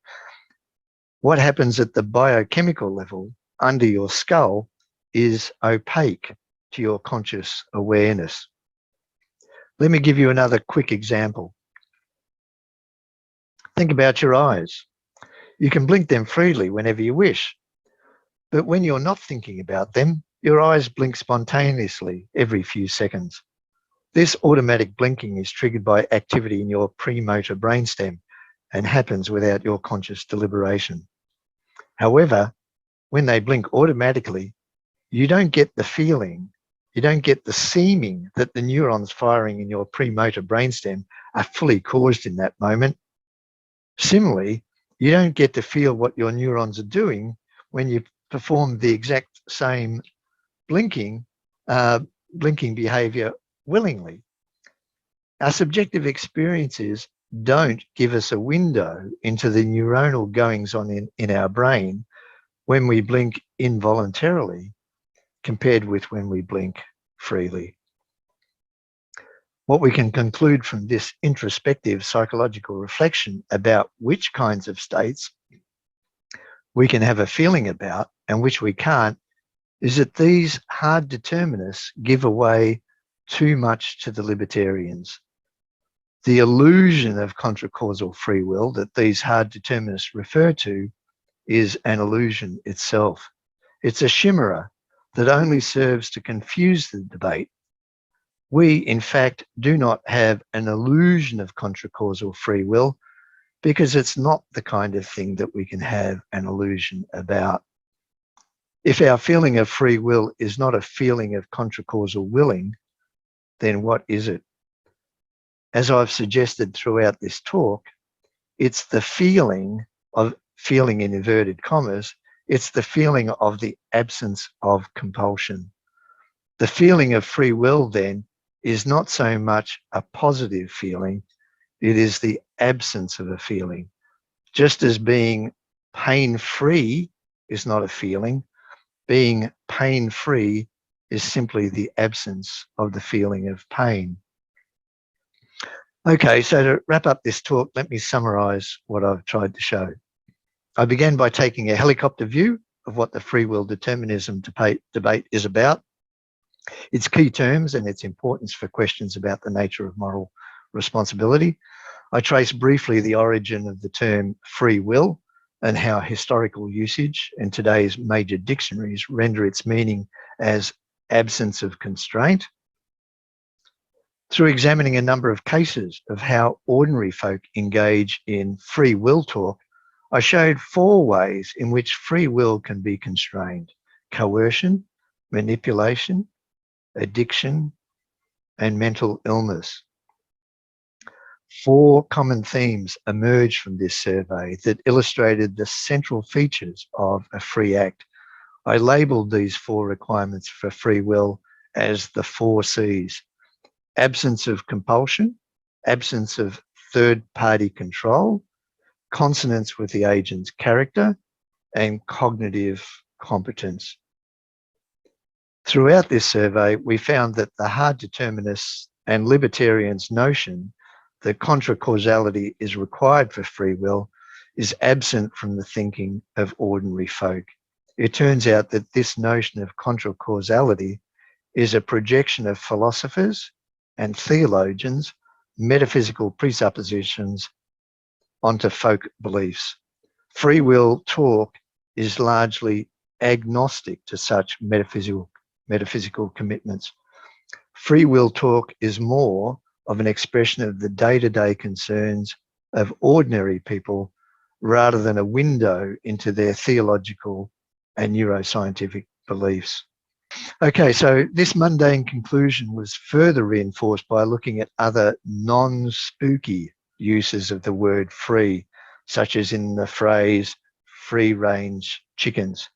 What happens at the biochemical level under your skull is opaque to your conscious awareness. Let me give you another quick example. Think about your eyes. You can blink them freely whenever you wish, but when you're not thinking about them, your eyes blink spontaneously every few seconds. This automatic blinking is triggered by activity in your premotor brainstem and happens without your conscious deliberation. However, when they blink automatically, you don't get the feeling, you don't get the seeming that the neurons firing in your premotor brainstem are fully caused in that moment. Similarly, you don't get to feel what your neurons are doing when you perform the exact same blinking behavior willingly. Our subjective experiences don't give us a window into the neuronal goings on in our brain when we blink involuntarily compared with when we blink freely. What we can conclude from this introspective psychological reflection about which kinds of states we can have a feeling about and which we can't is that these hard determinists give away too much to the libertarians. The illusion of contra-causal free will that these hard determinists refer to is an illusion itself. It's a chimera that only serves to confuse the debate. We, in fact, do not have an illusion of contra-causal free will. because it's not the kind of thing that we can have an illusion about. If our feeling of free will is not a feeling of contra-causal willing, then what is it? As I've suggested throughout this talk, it's the feeling of feeling in inverted commas, it's the feeling of the absence of compulsion. The feeling of free will then is not so much a positive feeling, it is the absence of a feeling. Just as being pain-free is not a feeling, being pain-free is simply the absence of the feeling of pain. Okay, so to wrap up this talk, let me summarize what I've tried to show. I began by taking a helicopter view of what the free will determinism debate is about, its key terms and its importance for questions about the nature of moral responsibility. I traced briefly the origin of the term free will and how historical usage and today's major dictionaries render its meaning as absence of constraint. Through examining a number of cases of how ordinary folk engage in free will talk, I showed 4 ways in which free will can be constrained: coercion, manipulation, addiction, and mental illness. 4 common themes emerged from this survey that illustrated the central features of a free act. I labelled these 4 requirements for free will as the 4 C's: absence of compulsion, absence of third-party control, consonance with the agent's character, and cognitive competence. Throughout this survey, we found that the hard determinists and libertarians' notion that contra-causality is required for free will is absent from the thinking of ordinary folk. It turns out that this notion of contra-causality is a projection of philosophers and theologians' metaphysical presuppositions onto folk beliefs. Free will talk is largely agnostic to such metaphysical commitments. Free will talk is more of an expression of the day-to-day concerns of ordinary people rather than a window into their theological and neuroscientific beliefs. Okay, so this mundane conclusion was further reinforced by looking at other non-spooky uses of the word free, such as in the phrase free-range chickens.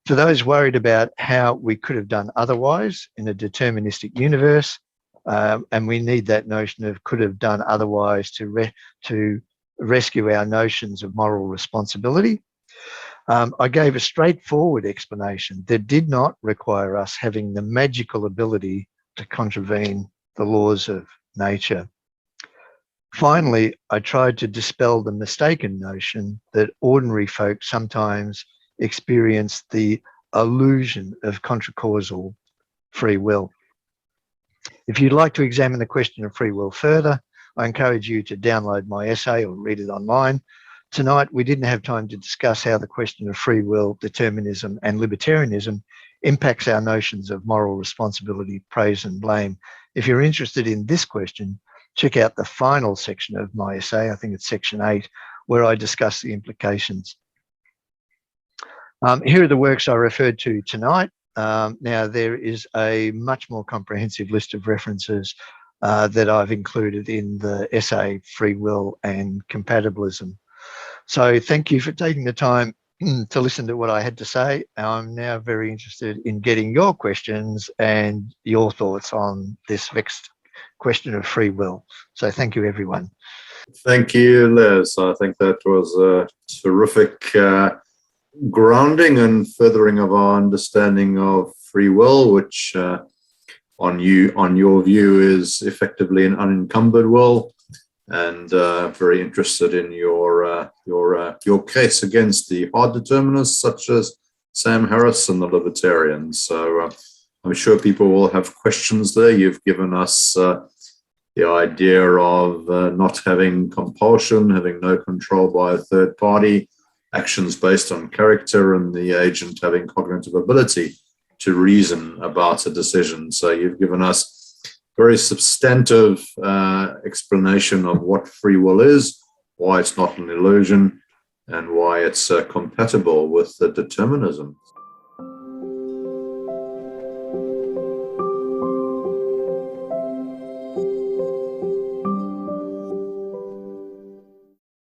For those worried about how we could have done otherwise in a deterministic universe, and we need that notion of could have done otherwise to rescue our notions of moral responsibility, I gave a straightforward explanation that did not require us having the magical ability to contravene the laws of nature. Finally, I tried to dispel the mistaken notion that ordinary folk sometimes experience the illusion of contra-causal free will. If you'd like to examine the question of free will further, I encourage you to download my essay or read it online. Tonight, we didn't have time to discuss how the question of free will, determinism, and libertarianism impacts our notions of moral responsibility, praise, and blame. If you're interested in this question, check out the final section of my essay, I think it's section 8, where I discuss the implications. Here are the works I referred to tonight. Now, there is a much more comprehensive list of references that I've included in the essay, Free Will and Compatibilism. So thank you for taking the time to listen to what I had to say. I'm now very interested in getting your questions and your thoughts on this vexed question of free will. So thank you, everyone. Thank you, Les. I think that was a terrific grounding and furthering of our understanding of free will, which on your view is effectively an unencumbered will, and very interested in your case against the hard determinists such as Sam Harris and the libertarians. So I'm sure people will have questions there. You've given us the idea of not having compulsion, having no control by a third party, actions based on character, and the agent having cognitive ability to reason about a decision. So you've given us very substantive explanation of what free will is, why it's not an illusion, and why it's compatible with the determinism.